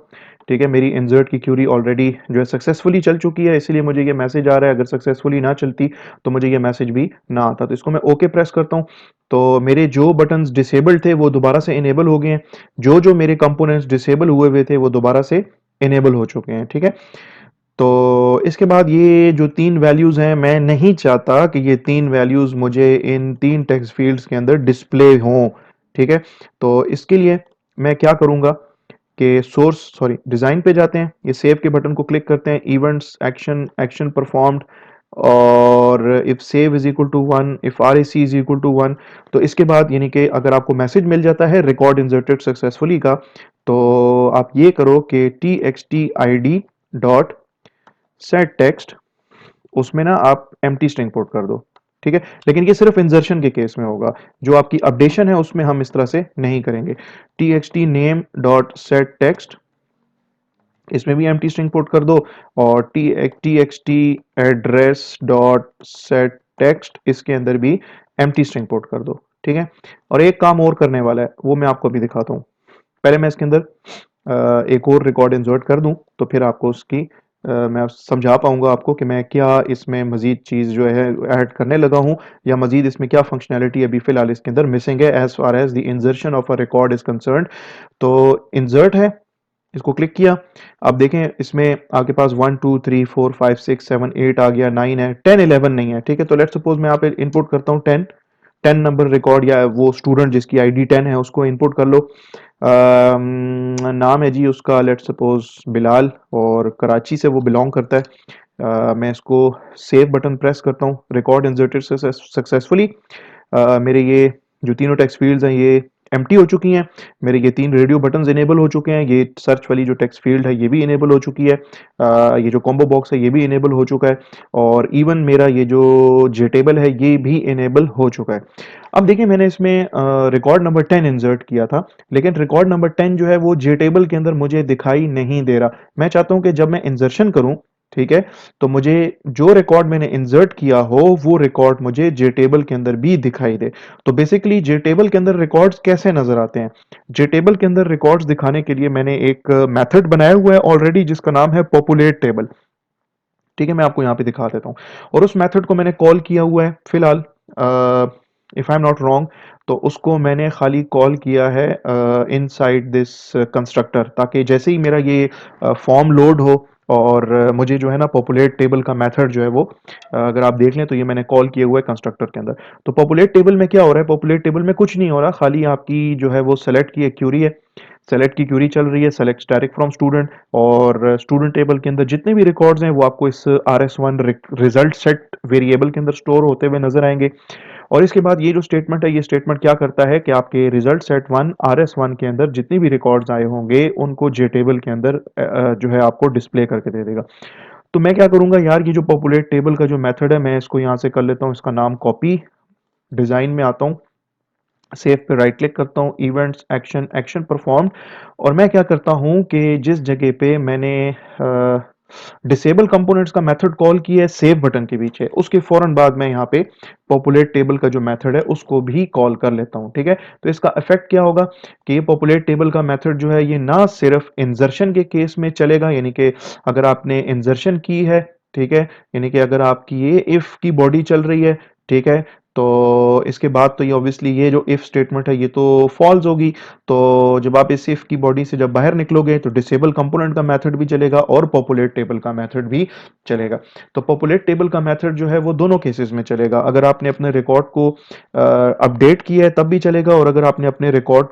ठीक है, मेरी इंसर्ट की क्यूरी ऑलरेडी जो है सक्सेसफुली चल चुकी है, इसीलिए मुझे ये मैसेज आ रहा है। अगर सक्सेसफुली ना चलती तो मुझे ये मैसेज भी ना आता। तो इसको मैं ओके प्रेस करता हूँ, तो मेरे जो बटन्स डिसेबल्ड थे वो दोबारा से इनेबल हो गए हैं। जो जो मेरे कंपोनेंट्स डिसेबल हुए हुए थे वो दोबारा से इनेबल हो चुके हैं। ठीक है, तो इसके बाद ये जो 3 वैल्यूज़ हैं, मैं नहीं चाहता कि ये 3 वैल्यूज़ मुझे इन 3 टेक्स्ट फ़ील्ड्स के अंदर डिस्प्ले हों, ठीक है? तो इसके लिए मैं क्या करूँगा कि डिज़ाइन पे जाते हैं, ये सेव के बटन को क्लिक करते हैं, इवेंट्स, एक्शन परफॉर्म्ड, और if save is equal to 1, if RAC is equal to 1, तो इसके बाद यानी कि अगर आपको मैसेज मिल जाता है रिकॉर्ड इंसर्टेड सक्सेसफुली का, तो आप ये करो कि txt id dot set text, उसमें ना आप एम्प्टी स्ट्रिंग पुट कर दो। ठीक है, लेकिन ये सिर्फ इंसर्शन के केस में होगा, जो आपकी अपडेशन है उसमें हम इस तरह से नहीं करेंगे। txt name dot set text, इसमें भी एम्प्टी स्ट्रिंग पुट कर दो। और txt address dot set text, इसके अंदर भी एम्प्टी स्ट्रिंग पुट कर दो। ठीक है, और एक काम और करने वाला है, वो मैं आपको अभी दिखाता हूँ। पहले मैं इसके अंदर एक और रिकॉर्ड इंसर्ट कर दूं, तो फिर आपको उसकी मैं समझा पाऊंगा आपको कि मैं क्या इसमें मजीद चीज़ जो है ऐड करने लगा हूं, या मजीद इसमें क्या फंक्शनैलिटी अभी फिलहाल इसके अंदर मिसिंग है as far as the insertion of a record is concerned. तो इंसर्ट है, इसको क्लिक किया। अब देखें इसमें आपके पास 1 2 3 4 5 6 7 8 आ गया, 9 है, 10 11 नहीं है। ठीक है, तो लेट्स सपोज मैं यहाँ पे इनपुट करता हूँ 10। 10 नंबर रिकॉर्ड, या वो स्टूडेंट जिसकी आईडी 10 है उसको इनपुट कर लो। नाम है जी उसका लेट्स सपोज बिलाल, और कराची से वो बिलोंग करता है। मैं इसको सेव बटन प्रेस करता हूँ, रिकॉर्ड इंसर्टेड सक्सेसफुली। मेरे ये जो तीनों टेक्स्ट फील्ड्स हैं ये एम्प्टी हो चुकी हैं। मेरे ये 3 रेडियो बटन्स इनेबल हो चुके हैं। ये सर्च वाली जो टेक्स्ट फील्ड है ये भी इनेबल हो चुकी है। ये जो कॉम्बो बॉक्स है ये भी इनेबल हो चुका है। और इवन मेरा ये जो जेटेबल है ये भी इनेबल हो चुका है। अब देखिए मैंने इसमें रिकॉर्ड नंबर 10 इंसर्ट किया था, लेकिन रिकॉर्ड नंबर 10 जो है वो जेटेबल के अंदर मुझे दिखाई नहीं दे रहा। मैं चाहता हूं कि जब मैं इंसर्शन करूं, ठीक है, तो मुझे जो रिकॉर्ड मैंने इंसर्ट किया हो वो रिकॉर्ड मुझे जेटेबल के अंदर भी दिखाई दे। तो बेसिकली जेटेबल के अंदर रिकॉर्ड्स कैसे नजर आते हैं? जेटेबल के अंदर रिकॉर्ड्स दिखाने के लिए मैंने एक मेथड बनाया हुआ है ऑलरेडी, जिसका नाम है पॉपुलेट टेबल। ठीक है, मैं आपको यहाँ पे दिखा देता हूँ। और उस मेथड को मैंने कॉल किया हुआ है फिलहाल, if I am not wrong, तो उसको मैंने खाली कॉल किया है इनसाइड दिस कंस्ट्रक्टर, ताकि जैसे ही मेरा ये फॉर्म लोड हो और मुझे जो है ना पॉपुलेट टेबल का मेथड जो है वो अगर आप देख लें तो ये मैंने कॉल किया हुआ है कंस्ट्रक्टर के अंदर। तो पॉपुलेट टेबल में क्या हो रहा है, पॉपुलेट टेबल में कुछ नहीं हो रहा, खाली आपकी जो है वो सेलेक्ट की एक क्यूरी है। सेलेक्ट की क्यूरी चल रही है, सेलेक्ट स्टैटिक फ्रॉम स्टूडेंट, और स्टूडेंट टेबल के अंदर जितने भी रिकॉर्ड्स हैं वो आपको इस RS1 रिजल्ट सेट वेरिएबल के अंदर स्टोर होते हुए नजर आएंगे। और इसके बाद ये जो स्टेटमेंट है, ये स्टेटमेंट क्या करता है कि आपके रिजल्ट सेट 1 RS1 के अंदर जितनी भी रिकॉर्ड्स आए होंगे उनको जे टेबल के अंदर जो है आपको डिस्प्ले करके दे देगा। तो मैं क्या करूंगा यार, ये जो पॉपुलेट टेबल का जो मेथड है मैं इसको यहाँ से कर लेता हूँ, इसका नाम कॉपी, डिजाइन में आता हूँ, सेव पे राइट क्लिक करता हूँ, इवेंट्स, एक्शन, एक्शन परफॉर्म। और मैं क्या करता हूँ कि जिस जगह पे मैंने डिसेबल कंपोनेंट्स का मेथड कॉल किया है सेव बटन के पीछे, उसके फौरन बाद मैं यहाँ पे पॉपुलेट टेबल का जो मेथड है उसको भी कॉल कर लेता हूँ। ठीक है, तो इसका इफेक्ट क्या होगा कि ये पॉपुलेट टेबल का मेथड जो है ये ना सिर्फ इंसर्शन के केस में चलेगा, यानी कि अगर आपने इंसर्शन की है, ठीक है, यानी कि अगर आपकी ये इफ की बॉडी चल रही है, ठीक है, तो इसके बाद तो ये ऑब्वियसली ये जो इफ स्टेटमेंट है ये तो फॉल्स होगी। तो जब आप इस इफ की बॉडी से जब बाहर निकलोगे तो डिसेबल कंपोनेंट का मेथड भी चलेगा और पॉपुलेट टेबल का मेथड भी चलेगा। तो पॉपुलेट टेबल का मेथड जो है वो दोनों केसेस में चलेगा, अगर आपने अपने रिकॉर्ड को अपडेट किया है तब भी चलेगा, और अगर आपने अपने रिकॉर्ड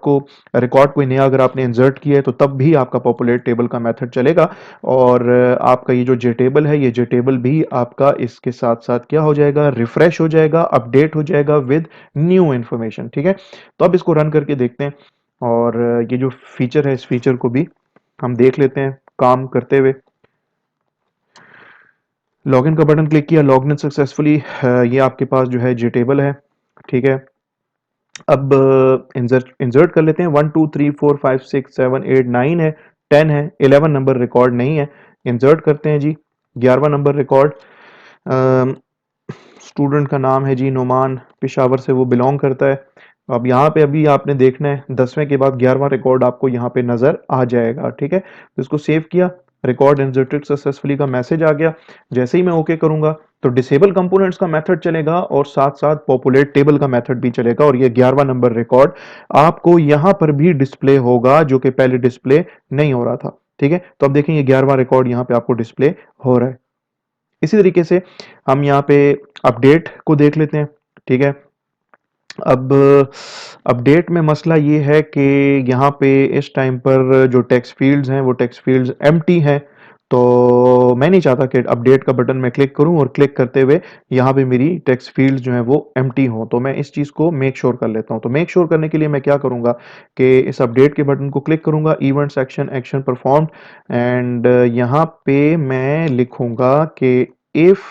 कोई नया अगर आपने इंसर्ट किया है तो तब भी आपका पॉपुलेट टेबल का मेथड चलेगा। और आपका ये जो जे टेबल है ये जे टेबल भी आपका इसके साथ साथ क्या हो जाएगा, रिफ्रेश हो जाएगा, अपडेट हो जाएगा विद न्यू इंफॉर्मेशन। ठीक है, तो अब इसको रन करके देखते हैं, और ये जो फीचर है इस फीचर को भी हम देख लेते हैं काम करते हुए। लॉगिन का बटन क्लिक किया, लॉगिन सक्सेसफुली, ये आपके पास जो है जे टेबल है। ठीक है, अब इंसर्ट इंसर्ट कर लेते हैं, 1 2 3 4 5 6 7 8 9 है, 10 है, 11 नंबर रिकॉर्ड नहीं है। इंसर्ट करते हैं जी, 11वां नंबर रिकॉर्ड। स्टूडेंट का नाम है जी नुमान, पेशावर से वो बिलोंग करता है। अब यहाँ पे अभी आपने देखना है 10वें के बाद 11वां रिकॉर्ड आपको यहाँ पे नजर आ जाएगा, ठीक है। तो इसको सेव किया, रिकॉर्ड इंसर्टेड सक्सेसफुली का मैसेज आ गया। जैसे ही मैं ओके करूंगा तो डिसेबल कंपोनेंट्स का मेथड चलेगा और साथ साथ पॉपुलेट टेबल का मेथड भी चलेगा, और ये 11वां नंबर रिकॉर्ड आपको यहाँ पर भी डिस्प्ले होगा, जो कि पहले डिस्प्ले नहीं हो रहा था, ठीक है। तो अब देखें ये 11वां रिकॉर्ड यहाँ पे आपको डिस्प्ले हो रहा है। इसी तरीके से हम यहाँ पे अपडेट को देख लेते हैं, ठीक है। अब अपडेट में मसला ये है कि यहाँ पे इस टाइम पर जो टेक्स्ट फील्ड्स हैं वो टेक्स्ट फील्ड्स एम्प्टी हैं। तो मैं नहीं चाहता कि अपडेट का बटन मैं क्लिक करूं और क्लिक करते हुए यहाँ पे मेरी टेक्स्ट फील्ड्स जो हैं वो एम्प्टी हों। तो मैं इस चीज़ को मेक श्योर कर लेता हूँ। तो मेक श्योर करने के लिए मैं क्या करूँगा कि इस अपडेट के बटन को क्लिक करूँगा, event section action performed, and यहाँ पे मैं लिखूँगा कि if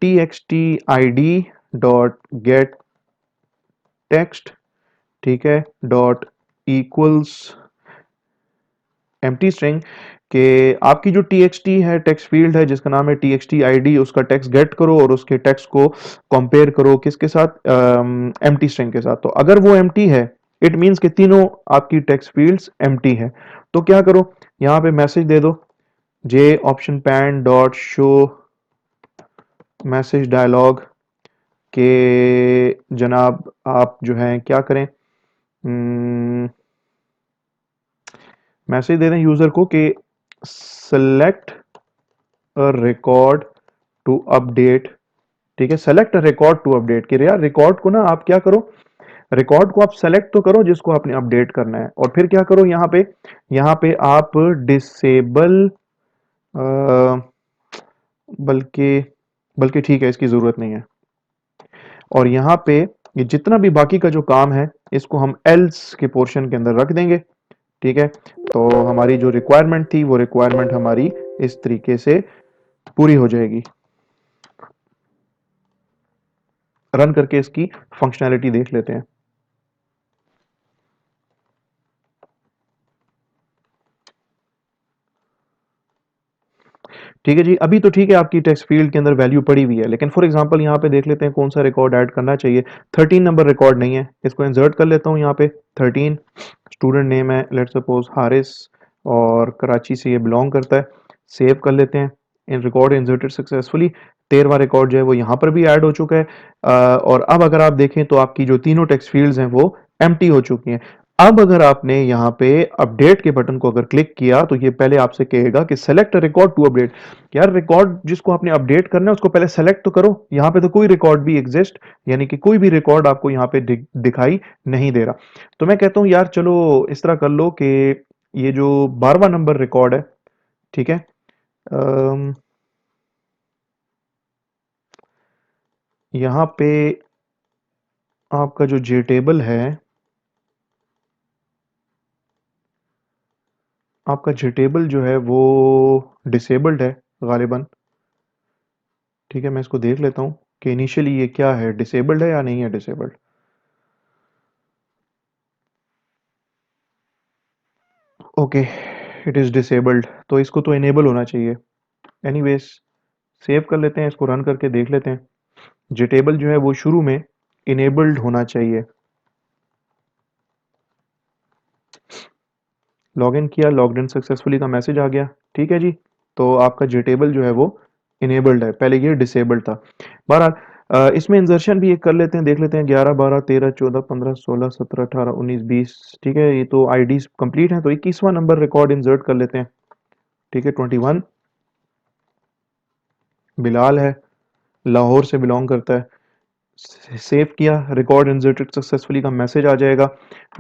txt id dot get text, ठीक है, डॉट इक्वल्स एम्प्टी स्ट्रिंग, के आपकी जो txt है टेक्स्ट फील्ड है जिसका नाम है txt id, उसका टेक्स्ट गेट करो और उसके टेक्स्ट को कंपेयर करो किसके साथ, एम्प्टी स्ट्रिंग के साथ। तो अगर वो एम्प्टी है इट मींस कि तीनों आपकी टेक्स्ट फील्ड्स एम्प्टी है। तो क्या करो, यहाँ पे मैसेज दे दो J option pane dot show message dialog के जनाब आप जो है क्या करें, मैसेज दे दें यूजर को कि select a record to update, ठीक है। Select a record to update के यार रिकॉर्ड को ना आप क्या करो, रिकॉर्ड को आप सेलेक्ट तो करो जिसको आपने अपडेट करना है, और फिर क्या करो यहाँ पे आप डिसेबल, बल्कि बल्कि ठीक है इसकी जरूरत नहीं है। और यहाँ पे ये जितना भी बाकी का जो काम है इसको हम एल्स के पोर्शन के अंदर रख देंगे, ठीक है। तो हमारी जो रिक्वायरमेंट थी वो रिक्वायरमेंट हमारी इस तरीके से पूरी हो जाएगी। रन करके इसकी फंक्शनैलिटी देख लेते हैं। ठीक है जी, अभी तो ठीक है आपकी टेक्स्ट फील्ड के अंदर वैल्यू पड़ी हुई है, लेकिन फॉर एग्जांपल यहाँ पे देख लेते हैं कौन सा रिकॉर्ड ऐड करना चाहिए। 13 नंबर रिकॉर्ड नहीं है, इसको इंसर्ट कर लेता हूँ यहाँ पे। 13 स्टूडेंट नेम है लेट्स सपोज हारिस, और कराची से ये बिलोंग करता है। सेव कर लेते हैं, इन रिकॉर्ड इंसर्टेड सक्सेसफुली। 13वां रिकॉर्ड जो है वो यहाँ पर भी ऐड हो चुका है। और अब अगर आप देखें तो आपकी जो तीनों टेक्स्ट फील्ड्स हैं वो एम्प्टी हो चुकी हैं। अब अगर आपने यहाँ पे अपडेट के बटन को अगर क्लिक किया तो ये पहले आपसे कहेगा कि सेलेक्ट रिकॉर्ड टू अपडेट। यार रिकॉर्ड जिसको आपने अपडेट करना है उसको पहले सेलेक्ट तो करो। यहाँ पे तो कोई रिकॉर्ड भी एग्जिस्ट, यानी कि कोई भी रिकॉर्ड आपको यहाँ पे दिखाई नहीं दे रहा। तो मैं कहता हूँ यार चलो इस तरह कर लो कि ये जो 12वां नंबर रिकॉर्ड है, ठीक है, यहाँ पे आपका जो जे टेबल है, आपका जे टेबल जो है वो डिसेबल्ड है गालिबन, ठीक है। मैं इसको देख लेता हूँ कि इनिशियली ये क्या है, डिसेबल्ड है या नहीं है disabled. Okay, it is disabled, तो इसको तो इनेबल होना चाहिए। एनीवेज सेव कर लेते हैं, इसको रन करके देख लेते हैं। जे टेबल जो है वो शुरू में इनेबल्ड होना चाहिए। लॉगिन किया, लॉग्ड इन सक्सेसफुली का मैसेज आ गया, ठीक है जी। तो आपका जे टेबल जो है वो इनेबल्ड है, पहले ये डिसेबल्ड था। बहरहाल इसमें इंसर्शन भी एक कर लेते हैं, देख लेते हैं 11 12 13 14 15 16 17 18 19 20, ठीक है। ये तो आईडीज कंप्लीट हैं, तो 21वां नंबर रिकॉर्ड इंसर्ट कर लेते हैं, ठीक है। 21 बिलाल है, लाहौर से बिलोंग करता है। सेव किया, रिकॉर्ड इंसर्टेड सक्सेसफुली का मैसेज आ जाएगा,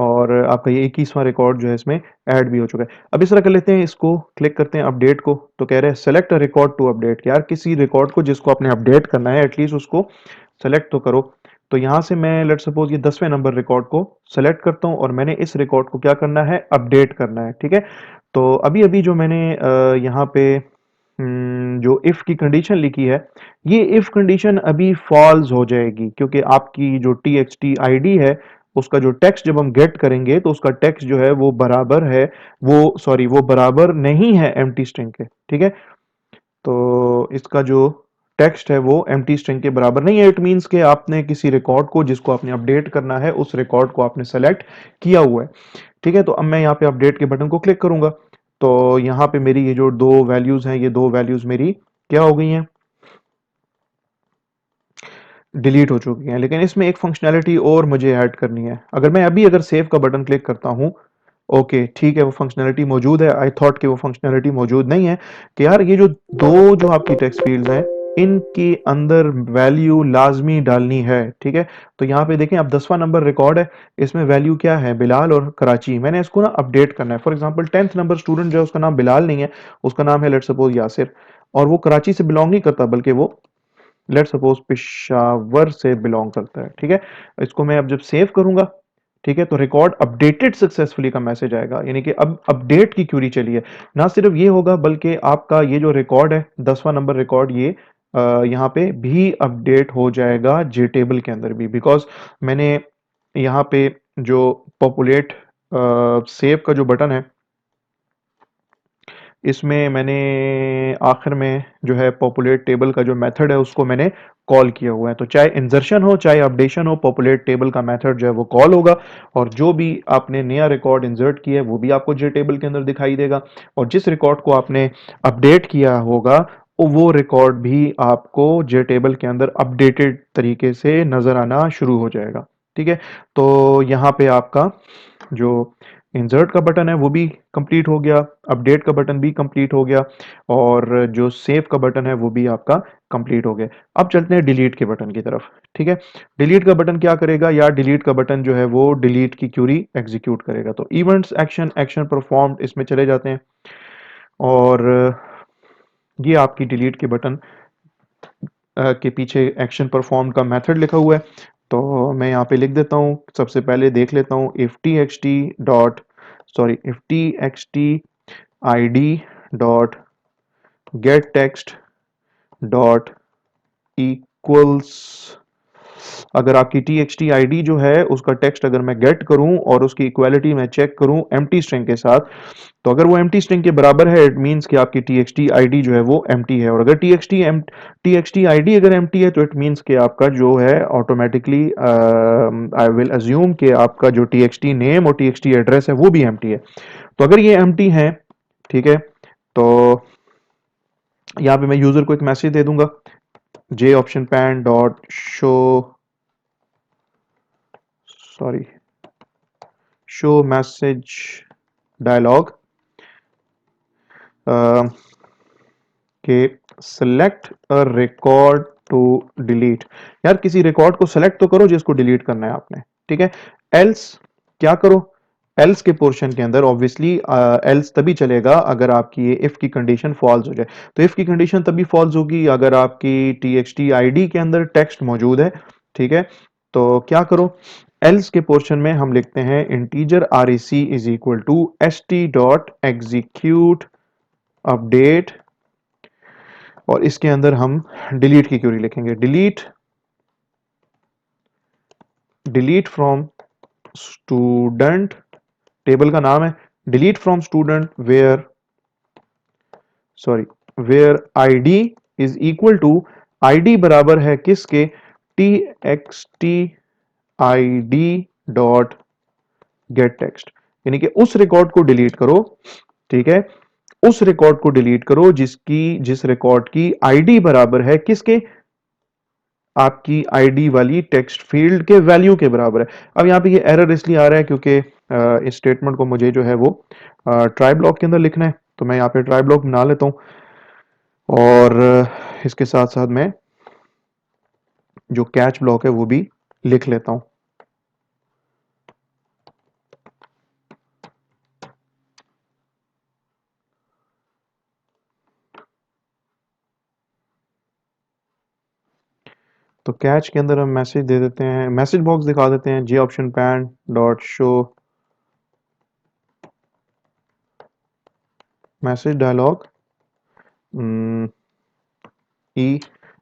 और आपका ये 21वां रिकॉर्ड जो है इसमें ऐड भी हो चुका है। अब इस तरह कर लेते हैं, इसको क्लिक करते हैं अपडेट को, तो कह रहे हैं select a record to update. यार किसी रिकॉर्ड को जिसको आपने अपडेट करना है एटलीस्ट उसको सेलेक्ट तो करो। तो यहाँ से मैं लेट सपोज ये 10वें नंबर रिकॉर्ड को सेलेक्ट करता हूँ और मैंने इस रिकॉर्ड को क्या करना है, अपडेट करना है, ठीक है। तो अभी अभी जो मैंने यहाँ पे जो इफ की कंडीशन लिखी है, ये इफ कंडीशन अभी फॉल्स हो जाएगी, क्योंकि आपकी जो txt id है उसका जो टेक्स्ट जब हम गेट करेंगे तो उसका टेक्स्ट जो है वो बराबर है, वो सॉरी वो बराबर नहीं है एम्प्टी स्ट्रिंग के, ठीक है। तो इसका जो टेक्स्ट है वो एम्प्टी स्ट्रिंग के बराबर नहीं है। इट मींस कि आपने किसी रिकॉर्ड को जिसको आपने अपडेट करना है उस रिकॉर्ड को आपने सेलेक्ट किया हुआ है। ठीक है, तो अब मैं यहाँ पे अपडेट के बटन को क्लिक करूंगा तो यहाँ पे मेरी ये जो दो वैल्यूज हैं, ये दो वैल्यूज मेरी क्या हो गई हैं, डिलीट हो चुकी हैं। लेकिन इसमें एक फंक्शनैलिटी और मुझे ऐड करनी है। अगर मैं अभी अगर सेव का बटन क्लिक करता हूँ, ओके ठीक है, वो फंक्शनैलिटी मौजूद है। आई थॉट कि वो फंक्शनैलिटी मौजूद नहीं है कि यार ये जो दो जो आपकी टेक्स्ट फील्ड्स हैं इनके अंदर वैल्यू लाजमी डालनी है। ठीक है, तो यहाँ पे देखें अब 10वां नंबर रिकॉर्ड है, इसमें वैल्यू क्या है, बिलाल और कराची। मैंने इसको ना अपडेट करना है। For example 10th number student जो है उसका नाम बिलाल नहीं है, उसका नाम है लेट सपोज यासिर, और वो कराची से बिलोंग नहीं करता बल्कि वो लेट सपोज पेशावर से बिलोंग करता है। ठीक है, इसको मैं अब जब सेव करूंगा, ठीक है, तो रिकॉर्ड अपडेटेड सक्सेसफुली का मैसेज आएगा, यानी कि अब अपडेट की क्यूरी चली है। ना सिर्फ ये होगा बल्कि आपका ये जो रिकॉर्ड है 10वां नंबर रिकॉर्ड, ये यहाँ पे भी अपडेट हो जाएगा जे टेबल के अंदर भी, बिकॉज मैंने यहाँ पे जो पॉपुलेट सेव का जो बटन है इसमें मैंने आखिर में जो है पॉपुलेट टेबल का जो मेथड है उसको मैंने कॉल किया हुआ है। तो चाहे इंसर्शन हो चाहे अपडेशन हो, पॉपुलेट टेबल का मेथड जो है वो कॉल होगा, और जो भी आपने नया रिकॉर्ड इंसर्ट किया है वो भी आपको जे टेबल के अंदर दिखाई देगा, और जिस रिकॉर्ड को आपने अपडेट किया होगा वो रिकॉर्ड भी आपको जे टेबल के अंदर अपडेटेड तरीके से नजर आना शुरू हो जाएगा। ठीक है, तो यहाँ पे आपका जो इंसर्ट का बटन है वो भी कंप्लीट हो गया, अपडेट का बटन भी कंप्लीट हो गया, और जो सेव का बटन है वो भी आपका कंप्लीट हो गया। अब चलते हैं डिलीट के बटन की तरफ। ठीक है, डिलीट का बटन क्या करेगा, या डिलीट का बटन जो है वो डिलीट की क्यूरी एग्जीक्यूट करेगा। तो इवेंट्स एक्शन एक्शन परफॉर्म्ड इसमें चले जाते हैं, और ये आपकी डिलीट के बटन के पीछे एक्शन परफॉर्म का मेथड लिखा हुआ है। तो मैं यहाँ पे लिख देता हूँ, सबसे पहले देख लेता हूँ if T X T dot sorry if T X T I D dot get text dot equals, अगर आपकी T X T I D जो है उसका टेक्स्ट अगर मैं गेट करूं और उसकी इक्वालिटी मैं चेक करूं एम्प्टी स्ट्रिंग के साथ, तो अगर वो एम्प्टी स्ट्रिंग के बराबर है इट मींस कि आपकी T X T I D जो है वो एम्प्टी है, और अगर T X T I D अगर एम्प्टी है तो इट मींस कि आपका जो है ऑटोमेटिकली आई विल अज्यूम कि आपका जो टी एक्स टी नेम और टी एक्स टी एड्रेस है वो भी एम्प्टी है। तो अगर ये एम्प्टी है, ठीक है, तो यहाँ पे मैं यूजर को एक मैसेज दे दूंगा, J option pane dot show sorry show message dialog के select a record to delete. यार किसी रिकॉर्ड को सिलेक्ट तो करो जिसको डिलीट करना है आपने। ठीक है, एल्स क्या करो, एल्स के पोर्शन के अंदर ऑब्वियसली एल्स तभी चलेगा अगर आपकी ये इफ की कंडीशन फॉल्स हो जाए। तो इफ की कंडीशन तभी फॉल्स होगी अगर आपकी T X T I D के अंदर टेक्स्ट मौजूद है। ठीक है, तो क्या करो, एल्स के पोर्शन में हम लिखते हैं integer R A C is equal to S T dot execute update, और इसके अंदर हम डिलीट की क्यूरी लिखेंगे, delete delete from student, table का नाम है delete from student where sorry where ID is equal to, ID बराबर है किसके, T X T I D dot get text, यानी कि उस रिकॉर्ड को डिलीट करो। ठीक है, उस रिकॉर्ड को डिलीट करो जिस रिकॉर्ड की आईडी बराबर है किसके, आपकी आईडी वाली टेक्स्ट फील्ड के वैल्यू के बराबर है। अब यहाँ पे ये एरर इसलिए आ रहा है क्योंकि इस स्टेटमेंट को मुझे जो है वो ट्राई ब्लॉक के अंदर लिखना है, तो मैं यहाँ पे ट्राई ब्लॉक बना लेता हूँ, और इसके साथ साथ मैं जो कैच ब्लॉक है वो भी लिख लेता हूँ। तो कैच के अंदर हम मैसेज दे देते हैं, मैसेज बॉक्स दिखा देते हैं, J option pane dot show message dialog ई,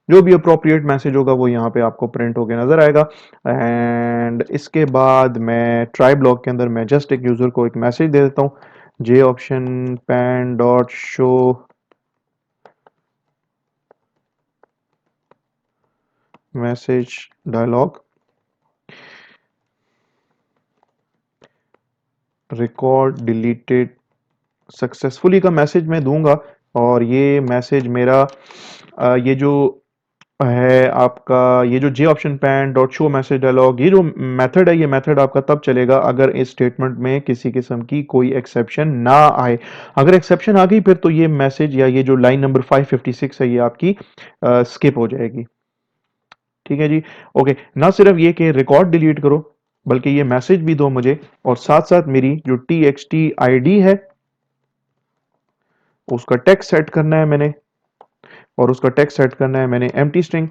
जो भी अप्रोप्रिएट मैसेज होगा वो यहाँ पे आपको प्रिंट होके नजर आएगा। एंड इसके बाद मैं ट्राई ब्लॉक के अंदर मैं जस्ट एक यूजर को एक मैसेज दे देता हूँ, J option pane dot show message dialog record deleted successfully का मैसेज मैं दूंगा। और ये मैसेज मेरा ये जो है आपका, ये जो J option pane dot show message dialog, ये जो मेथड है, ये मेथड आपका तब चलेगा अगर इस स्टेटमेंट में किसी किस्म की कोई एक्सेप्शन ना आए। अगर एक्सेप्शन आ गई फिर तो ये मैसेज या ये जो लाइन नंबर 556 है ये आपकी स्किप हो जाएगी। ठीक है जी। ओके, ना सिर्फ ये कि रिकॉर्ड डिलीट करो बल्कि ये मैसेज भी दो मुझे, और साथ साथ मेरी जो T X T I D है उसका टेक्स्ट सेट करना है मैंने, और उसका टेक्स्ट सेट करना है मैंने empty string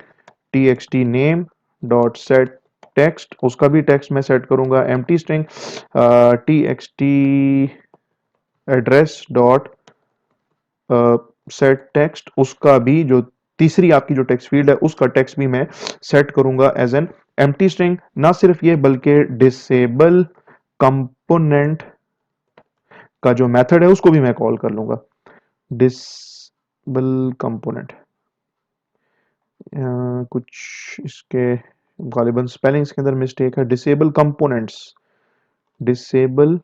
T X T name dot set text, उसका भी टेक्स्ट मैं सेट करूंगा empty string T X T address dot set text, उसका भी जो तीसरी आपकी जो टेक्स्ट फील्ड है उसका टेक्स्ट भी मैं सेट करूंगा एज एन एम्प्टी स्ट्रिंग। ना सिर्फ ये बल्कि डिसेबल कंपोनेंट का जो मेथड है उसको भी मैं कॉल कर लूंगा। डिसेबल कंपोनेंट, कुछ इसके गालिबन स्पेलिंग्स के अंदर मिस्टेक है। डिसेबल कंपोनेंट्स, डिसेबल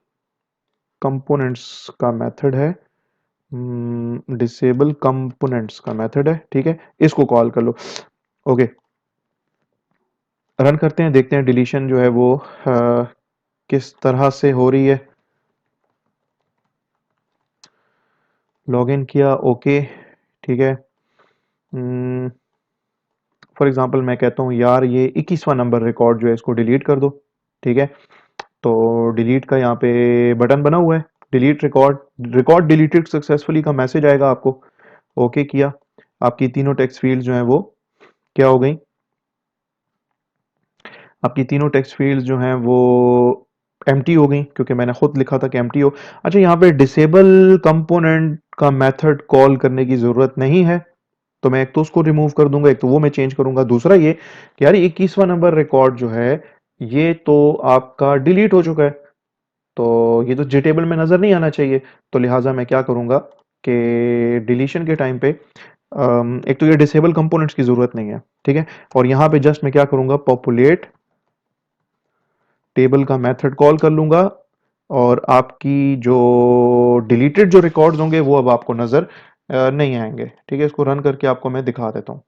कंपोनेंट्स का मेथड है, डिसेबल कंपोनेंट्स का मेथड है, ठीक है, इसको कॉल कर लो। ओके, रन करते हैं, देखते हैं डिलीशन जो है वो किस तरह से हो रही है। लॉगिन किया, ओके, ठीक है। फॉर एग्जांपल मैं कहता हूँ यार ये 21वां नंबर रिकॉर्ड जो है इसको डिलीट कर दो, ठीक है। तो डिलीट का यहाँ पे बटन बना हुआ है, delete record, record deleted successfully का मैसेज आएगा आपको। ओके किया, आपकी तीनों टेक्स्ट फील्ड जो हैं वो क्या हो गई, आपकी तीनों टेक्स्ट फील्ड जो हैं वो एम्प्टी हो गई क्योंकि मैंने खुद लिखा था कि एम्प्टी हो। अच्छा, यहाँ पे डिसेबल कंपोनेंट का मेथड कॉल करने की ज़रूरत नहीं है, तो मैं एक तो उसको रिमूव कर दूंगा, एक तो वो मैं चेंज करूंगा। दूसरा ये कि यार 21वां नंबर रिकॉर्ड जो है ये तो आपका डिलीट हो चुका है, तो ये तो जी टेबल में नज़र नहीं आना चाहिए। तो लिहाजा मैं क्या करूंगा कि डिलीशन के टाइम पे एक तो ये डिसेबल कंपोनेंट्स की ज़रूरत नहीं है, ठीक है। और यहाँ पे जस्ट मैं क्या करूंगा, पॉपुलेट टेबल का मेथड कॉल कर लूंगा, और आपकी जो डिलीटेड जो रिकॉर्ड्स होंगे वो अब आपको नज़र नहीं आएंगे, ठीक है। इसको रन करके आपको मैं दिखा देता हूँ।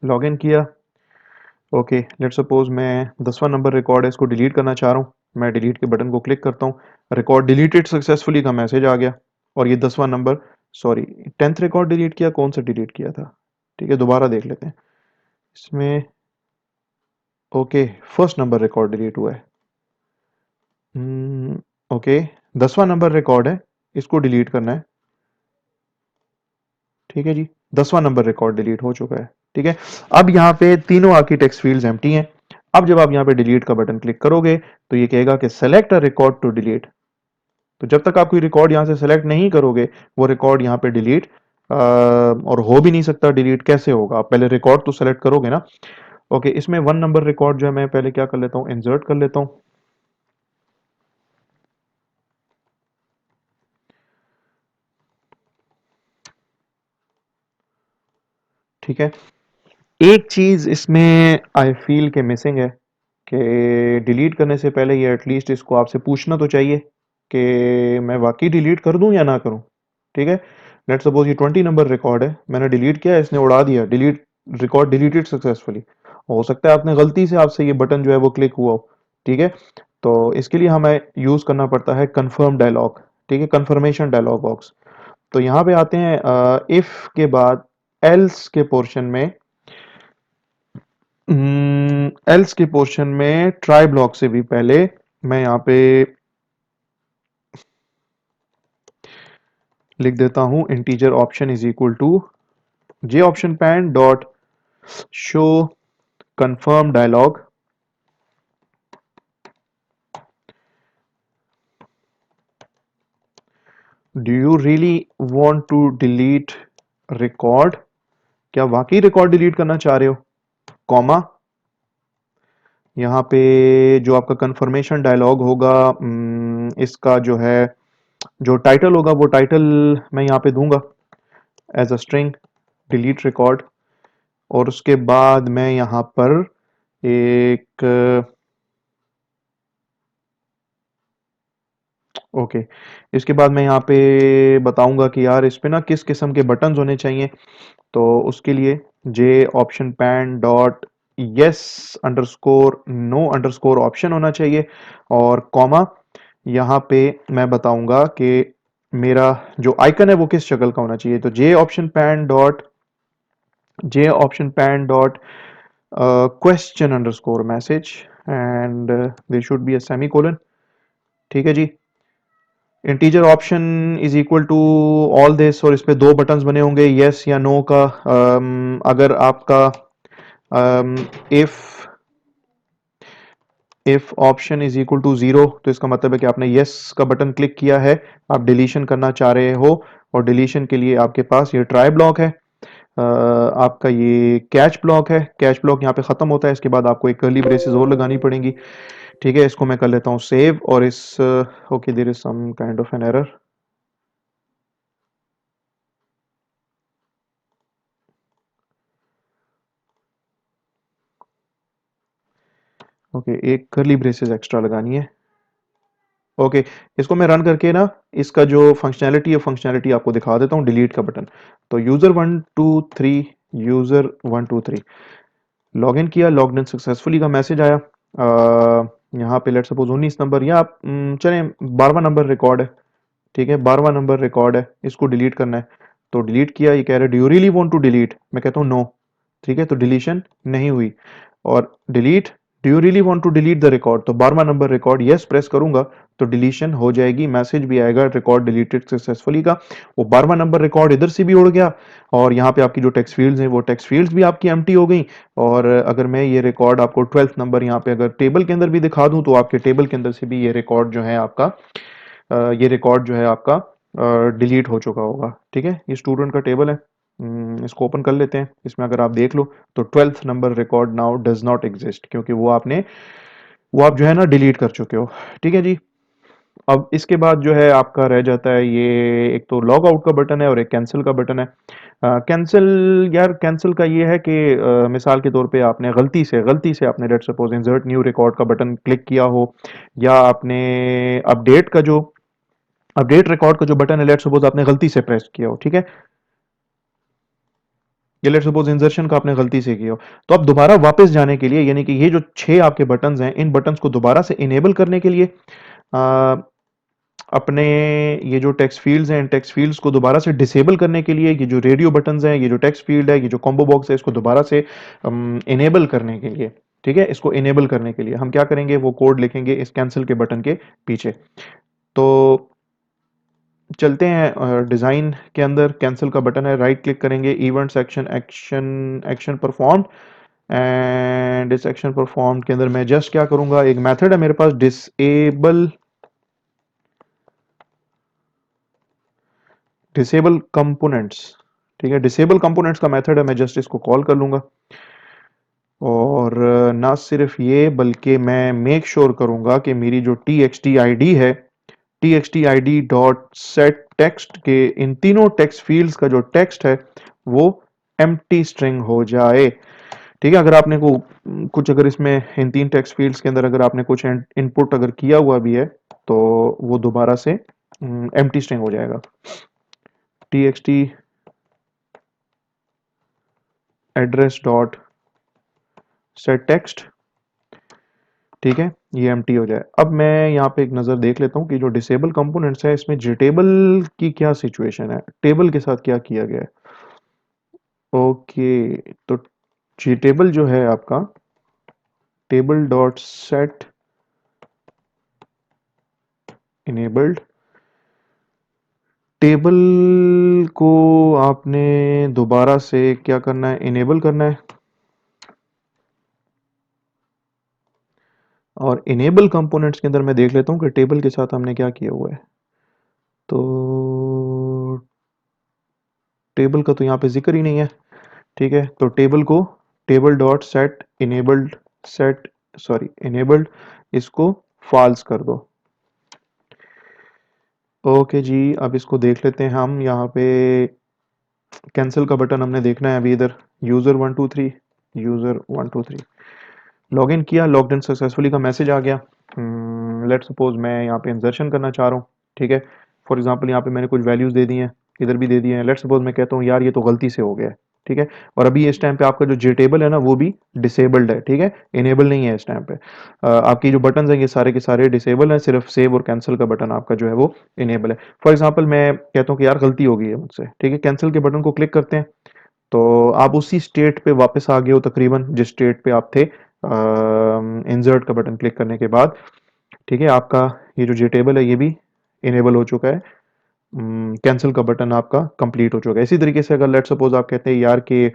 लॉगिन किया, ओके, लेट्स सपोज मैं 10वां नंबर रिकॉर्ड है इसको डिलीट करना चाह रहा हूँ। मैं डिलीट के बटन को क्लिक करता हूँ, रिकॉर्ड डिलीटेड सक्सेसफुली का मैसेज आ गया। और ये 10वां number, sorry, 10th record delete किया, कौन सा डिलीट किया था, ठीक है, दोबारा देख लेते हैं इसमें। Okay, first number record delete हुआ है। ओके, 10वां नंबर रिकॉर्ड है, इसको डिलीट करना है, ठीक है जी। 10वां नंबर रिकॉर्ड डिलीट हो चुका है, ठीक है। अब यहाँ पे तीनों आपकी टेक्स्ट फील्ड्स एम्प्टी हैं। अब जब आप यहाँ पे डिलीट का बटन क्लिक करोगे तो ये कहेगा कि select a record to delete. तो जब तक आप कोई रिकॉर्ड यहाँ से सेलेक्ट नहीं करोगे वो रिकॉर्ड यहाँ पे डिलीट और हो भी नहीं सकता। डिलीट कैसे होगा, आप पहले रिकॉर्ड तो सेलेक्ट करोगे ना। ओके, इसमें 1 नंबर रिकॉर्ड जो है मैं पहले क्या कर लेता हूँ, इंसर्ट कर लेता हूँ, ठीक है। एक चीज इसमें आई फील के मिसिंग है कि डिलीट करने से पहले ये एटलीस्ट इसको आपसे पूछना तो चाहिए कि मैं वाकई डिलीट कर दूं या ना करूं, ठीक है। लेट्स सपोज ये 20 नंबर रिकॉर्ड है, मैंने डिलीट किया, इसने उड़ा दिया, डिलीट, रिकॉर्ड डिलीटेड सक्सेसफुली। हो सकता है आपने गलती से आपसे ये बटन जो है वो क्लिक हुआ हो, ठीक है। तो इसके लिए हमें यूज करना पड़ता है कन्फर्म डायलॉग, ठीक है, कन्फर्मेशन डायलॉग बॉक्स। तो यहाँ पे आते हैं इफ के बाद एल्स के पोर्शन में, एल्स के पोर्शन में ट्राई ब्लॉक से भी पहले मैं यहाँ पे लिख देता हूँ integer option is equal to J option pane dot show confirm dialog. Do you really want to delete record, क्या वाकई रिकॉर्ड डिलीट करना चाह रहे हो, कॉमा। यहाँ पे जो आपका कंफर्मेशन डायलॉग होगा, इसका जो है जो टाइटल होगा वो टाइटल मैं यहाँ पे दूंगा as a string delete record. और उसके बाद मैं यहाँ पर एक ओके, इसके बाद मैं यहाँ पे बताऊंगा कि यार इस पे ना किस किस्म के बटन्स होने चाहिए। तो उसके लिए J option pane dot yes underscore no underscore option होना चाहिए और कॉमा। यहाँ पे मैं बताऊंगा कि मेरा जो आइकन है वो किस शक्ल का होना चाहिए। तो J option pane dot question underscore message and there should be a semicolon. ठीक है जी। Integer option is equal to all this और इस पे दो बटन्स बने होंगे यस या नो का। अगर आपका if if option is equal to zero तो इसका मतलब है कि आपने यस का बटन क्लिक किया है, आप डिलीशन करना चाह रहे हो। और डिलीशन के लिए आपके पास ये ट्राई ब्लॉक है, आपका ये कैच ब्लॉक है। कैच ब्लॉक यहाँ पे खत्म होता है, इसके बाद आपको एक कर्ली ब्रेसेस और लगानी पड़ेंगी। ठीक है, इसको मैं कर लेता हूँ सेव और इस okay there is some kind of an error. Okay, एक कर्ली ब्रेसेस एक्स्ट्रा लगानी है। ओके, इसको मैं रन करके ना इसका जो फंक्शनैलिटी है फंक्शनैलिटी आपको दिखा देता हूँ। डिलीट का बटन, तो यूजर 1 2 3 लॉग इन किया, लॉग इन सक्सेसफुली का मैसेज आया। यहाँ पे लेट सपोज 19 नंबर या आप चलें 12वां नंबर रिकॉर्ड है। ठीक है, 12वां नंबर रिकॉर्ड है, इसको डिलीट करना है। तो डिलीट किया, ये कह रहा है do you really want to delete, मैं कहता हूँ नो। ठीक है, तो डिलीशन नहीं हुई। और delete, do you really want to delete the record, तो 12वां नंबर रिकॉर्ड यस प्रेस करूंगा तो डिलीशन हो जाएगी, मैसेज भी आएगा रिकॉर्ड डिलीटेड सक्सेसफुली का। वो 12वां नंबर रिकॉर्ड इधर से भी उड़ गया और यहाँ पे आपकी जो टेक्स्ट फील्ड्स हैं वो टेक्स्ट फील्ड्स भी आपकी एम्प्टी हो गई। और अगर मैं ये रिकॉर्ड आपको 12th नंबर यहाँ पे अगर टेबल के अंदर भी दिखा दूं तो आपके टेबल के अंदर से भी ये रिकॉर्ड जो है आपका ये रिकॉर्ड जो है आपका डिलीट हो चुका होगा। ठीक है, ये स्टूडेंट का टेबल है। इसको ओपन कर लेते हैं, इसमें अगर आप देख लो तो 12th number record now does not exist, क्योंकि वो आप जो है ना डिलीट कर चुके हो। ठीक है जी। अब इसके बाद जो है आपका रह जाता है ये, एक तो लॉग आउट का बटन है और एक कैंसिल का बटन है। कैंसिल, यार कैंसिल का ये है कि मिसाल के तौर पे आपने गलती से आपने let's suppose insert new record का बटन क्लिक किया हो, या आपने अपडेट का जो अपडेट रिकॉर्ड का जो बटन है लेट्स सपोज आपने गलती से प्रेस किया हो। ठीक है, ये लेट्स सपोज इंसर्शन का आपने गलती से किया हो, तो अब दोबारा वापस जाने के लिए, यानी कि ये जो छह आपके बटन्स हैं इन बटन्स को दोबारा से इनेबल करने के लिए आ, अपने ये जो टेक्स्ट फील्ड्स हैं इन टेक्स्ट फील्ड्स को दोबारा से डिसेबल करने के लिए, ये जो रेडियो बटन्स हैं, ये जो टेक्स्ट फील्ड है, ये जो कॉम्बो बॉक्स है, इसको दोबारा से इनेबल करने के लिए, ठीक है, इसको इनेबल करने के लिए हम क्या करेंगे, वो कोड लिखेंगे इस कैंसिल के बटन के पीछे। तो चलते हैं डिजाइन के अंदर, कैंसिल का बटन है, राइट क्लिक करेंगे, event section action action perform. And इस एक्शन परफॉर्म के अंदर मैं जस्ट क्या करूंगा, एक मेथड है मेरे पास डिसेबल डिसेबल कंपोनेंट्स। ठीक है, डिसेबल कंपोनेंट्स का मेथड है, मैं जस्ट इसको कॉल कर लूंगा। और ना सिर्फ ये बल्कि मैं मेक श्योर करूंगा कि मेरी जो T X T I D है, T X T I D dot set text के इन तीनों टेक्स्ट फील्ड्स का जो टेक्स्ट है वो एम्प्टी स्ट्रिंग हो जाए। ठीक है, अगर आपने को कुछ अगर इसमें इन तीन टेक्स्ट फील्ड्स के अंदर अगर आपने कुछ इनपुट अगर किया हुआ भी है तो वो दोबारा से एम्प्टी स्ट्रिंग हो जाएगा। T X T address dot set text. ठीक है, ये एम्प्टी हो जाए। अब मैं यहाँ पे एक नज़र देख लेता हूँ कि जो डिसेबल कंपोनेंट्स है इसमें जीटेबल की क्या सिचुएशन है, टेबल के साथ क्या किया गया है। ओके, तो जीटेबल जो है आपका table dot set enabled, table को आपने दोबारा से क्या करना है, इनेबल करना है। और इनेबल कंपोनेंट्स के अंदर मैं देख लेता हूँ कि टेबल के साथ हमने क्या किया हुआ है। तो टेबल का तो यहाँ पे जिक्र ही नहीं है। ठीक है, तो टेबल को table dot set enabled set sorry enabled इसको फॉल्स कर दो। ओके जी, अब इसको देख लेते हैं हम। यहाँ पे कैंसिल का बटन हमने देखना है अभी इधर। यूज़र 123, यूज़र 123 लॉगिन किया, लॉग्ड इन सक्सेसफुली का मैसेज आ गया। लेट्स सपोज मैं यहाँ पे इंसर्शन करना चाह रहा हूँ, ठीक है। फॉर एग्जांपल यहाँ पे मैंने कुछ वैल्यूज़ दे दी हैं, इधर भी दे दिए हैं। लेट्स सपोज मैं कहता हूँ यार ये तो गलती से हो गया है, ठीक है। और अभी इस टाइम पे आपका जो जे टेबल है ना वो भी डिसेबल्ड है, ठीक है, इनेबल नहीं है इस टाइम पे। आपकी जो बटन हैं ये सारे के सारे डिसेबल हैं, सिर्फ सेव और कैंसिल का बटन आपका जो है वो इनेबल है। फॉर एग्जाम्पल मैं कहता हूँ कि यार गलती हो गई है मुझसे, ठीक है, कैंसिल के बटन को क्लिक करते हैं तो आप उसी स्टेट पे वापस आ गए हो तकरीबन जिस स्टेट पे आप थे इंसर्ट का बटन क्लिक करने के बाद, ठीक है। आपका ये जो जे टेबल है ये भी इनेबल हो चुका है, कैंसिल का बटन आपका कंप्लीट हो चुका है। इसी तरीके से अगर लेट सपोज आप कहते हैं यार कि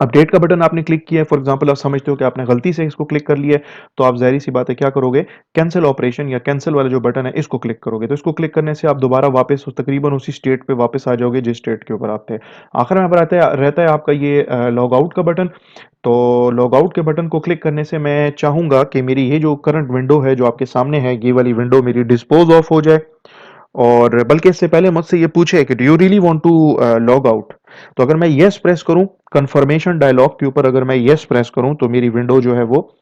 अपडेट का बटन आपने क्लिक किया है, फॉर एग्जांपल आप समझते हो कि आपने गलती से इसको क्लिक कर लिया है, तो आप ज़ाहिर सी बात है क्या करोगे, कैंसिल ऑपरेशन या कैंसिल वाला जो बटन है इसको क्लिक करोगे। तो इसको क्लिक करने से आप दोबारा वापस तकरीबन उसी स्टेट पे वापस आ जाओगे जिस स्टेट के ऊपर आप थे। आखिर में रहता है आपका ये लॉग आउट का बटन। तो लॉग आउट के बटन को क्लिक करने से मैं चाहूंगा कि मेरी ये जो करंट विंडो है जो आपके सामने है, ये वाली विंडो मेरी डिस्पोज ऑफ हो जाए। और बल्कि इससे पहले मुझसे ये पूछे कि do you really want to log out, तो अगर मैं यस प्रेस करूं कंफर्मेशन डायलॉग के ऊपर, अगर मैं यस प्रेस करूं तो मेरी विंडो जो है वो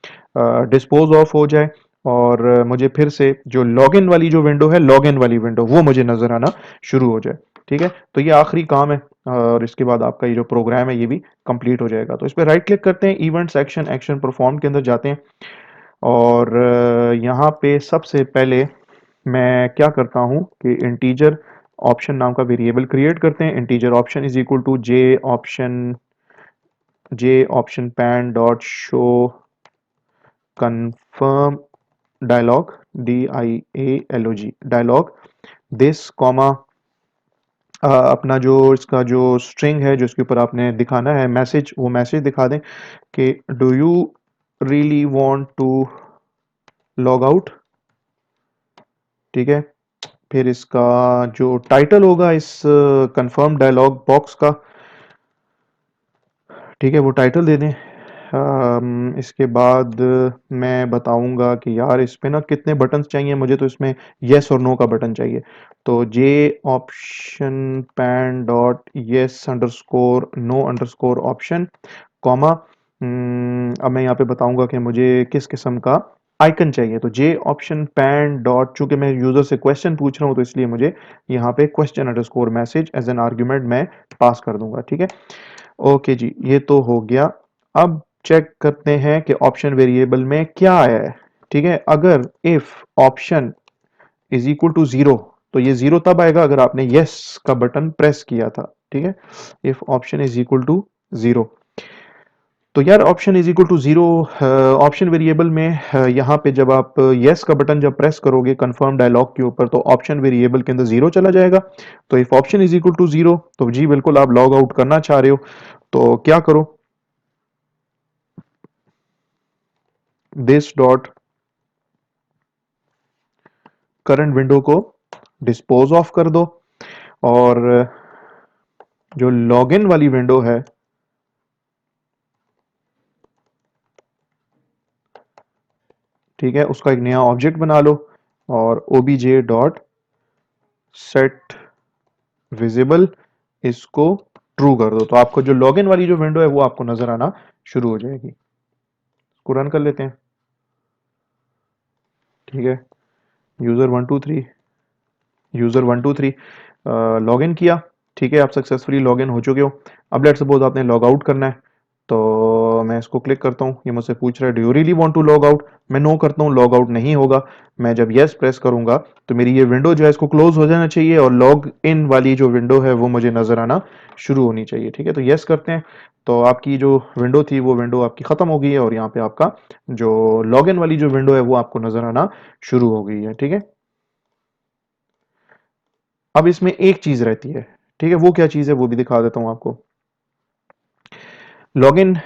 डिस्पोज ऑफ हो जाए और मुझे फिर से जो लॉगिन वाली जो विंडो है, लॉगिन वाली विंडो वो मुझे नजर आना शुरू हो जाए, ठीक है। तो ये आखिरी काम है और इसके बाद आपका ये जो प्रोग्राम है ये भी कंप्लीट हो जाएगा। तो इस पर राइट क्लिक करते हैं, इवेंट्स एक्शन एक्शन परफॉर्म के अंदर जाते हैं और यहाँ पे सबसे पहले मैं क्या करता हूँ कि इंटीजर ऑप्शन नाम का वेरिएबल क्रिएट करते हैं। Integer option is equal to J option pane dot show confirm dialog, DIALOG dialog this comma अपना जो इसका जो स्ट्रिंग है जो इसके ऊपर आपने दिखाना है मैसेज, वो मैसेज दिखा दें कि do you really want to log out, ठीक है। फिर इसका जो टाइटल होगा इस कंफर्म डायलॉग बॉक्स का, ठीक है, वो टाइटल दे दें। इसके बाद मैं बताऊंगा कि यार इस पे ना कितने बटन्स चाहिए मुझे, तो इसमें येस और नो का बटन चाहिए। तो J option pane dot yes underscore no underscore option comma, अब मैं यहाँ पे बताऊंगा कि मुझे किस किस्म का आइकन चाहिए। तो जे ऑप्शन पैन डॉट, चूंकि मैं यूजर से क्वेश्चन पूछ रहा हूँ तो इसलिए मुझे यहाँ पे question underscore message as an argument मैं पास कर दूंगा, ठीक है। ओके जी, ये तो हो गया। अब चेक करते हैं कि ऑप्शन वेरिएबल में क्या आया है, ठीक है। अगर if option is equal to zero, तो ये जीरो तब आएगा अगर आपने यस का बटन प्रेस किया था, ठीक है। If option is equal to zero, तो यार option is equal to zero option variable में यहाँ पे जब आप यस का बटन जब प्रेस करोगे कंफर्म डायलॉग के ऊपर, तो ऑप्शन वेरिएबल के अंदर जीरो चला जाएगा। तो if option is equal to zero, तो जी बिल्कुल आप लॉग आउट करना चाह रहे हो, तो क्या करो, दिस डॉट करंट विंडो को डिस्पोज ऑफ कर दो और जो लॉगिन वाली विंडो है ठीक है उसका एक नया ऑब्जेक्ट बना लो और obj डॉट सेट विजिबल इसको ट्रू कर दो, तो आपको जो लॉगिन वाली जो विंडो है वो आपको नजर आना शुरू हो जाएगी। इसको रन कर लेते हैं, ठीक है। यूजर 123 लॉग इन किया, ठीक है, आप सक्सेसफुली लॉग इन हो चुके हो। अब लेट्स सपोज आपने लॉग आउट करना है, तो मैं इसको क्लिक करता हूँ, ये मुझसे पूछ रहा है do you really want to log out, मैं नो करता हूँ, लॉग आउट नहीं होगा। मैं जब यस प्रेस करूंगा तो मेरी ये विंडो जो है इसको क्लोज हो जाना चाहिए और लॉग इन वाली जो विंडो है वो मुझे नजर आना शुरू होनी चाहिए, ठीक है। तो यस करते हैं, तो आपकी जो विंडो थी वो विंडो आपकी खत्म हो गई है और यहाँ पे आपका जो लॉग इन वाली जो विंडो है वो आपको नजर आना शुरू हो गई है, ठीक है। अब इसमें एक चीज रहती है, ठीक है, वो क्या चीज है वो भी दिखा देता हूं आपको। लॉगिन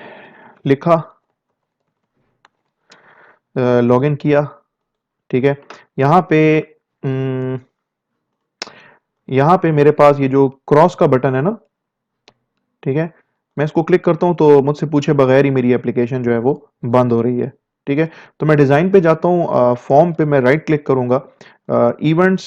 लिखा, लॉगिन किया, ठीक है। यहाँ पे यहाँ पे मेरे पास ये जो क्रॉस का बटन है ना, ठीक है, मैं इसको क्लिक करता हूं तो मुझसे पूछे बगैर ही मेरी एप्लीकेशन जो है वो बंद हो रही है, ठीक है। तो मैं डिज़ाइन पे जाता हूँ, फॉर्म पे मैं राइट क्लिक करूँगा, events,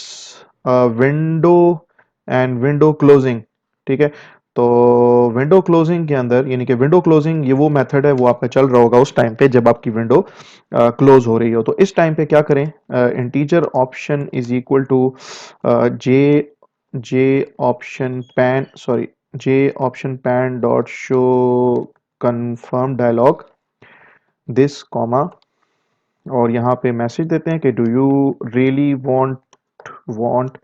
window and window closing, ठीक है। तो विंडो क्लोजिंग के अंदर, यानी कि विंडो क्लोजिंग ये वो मेथड है, वो आपका चल रहा होगा उस टाइम पे जब आपकी विंडो क्लोज हो रही हो। तो इस टाइम पे क्या करें, integer option is equal to J J option pane, sorry, J option pane dot show confirm dialog this comma, और यहाँ पे मैसेज देते हैं कि do you really want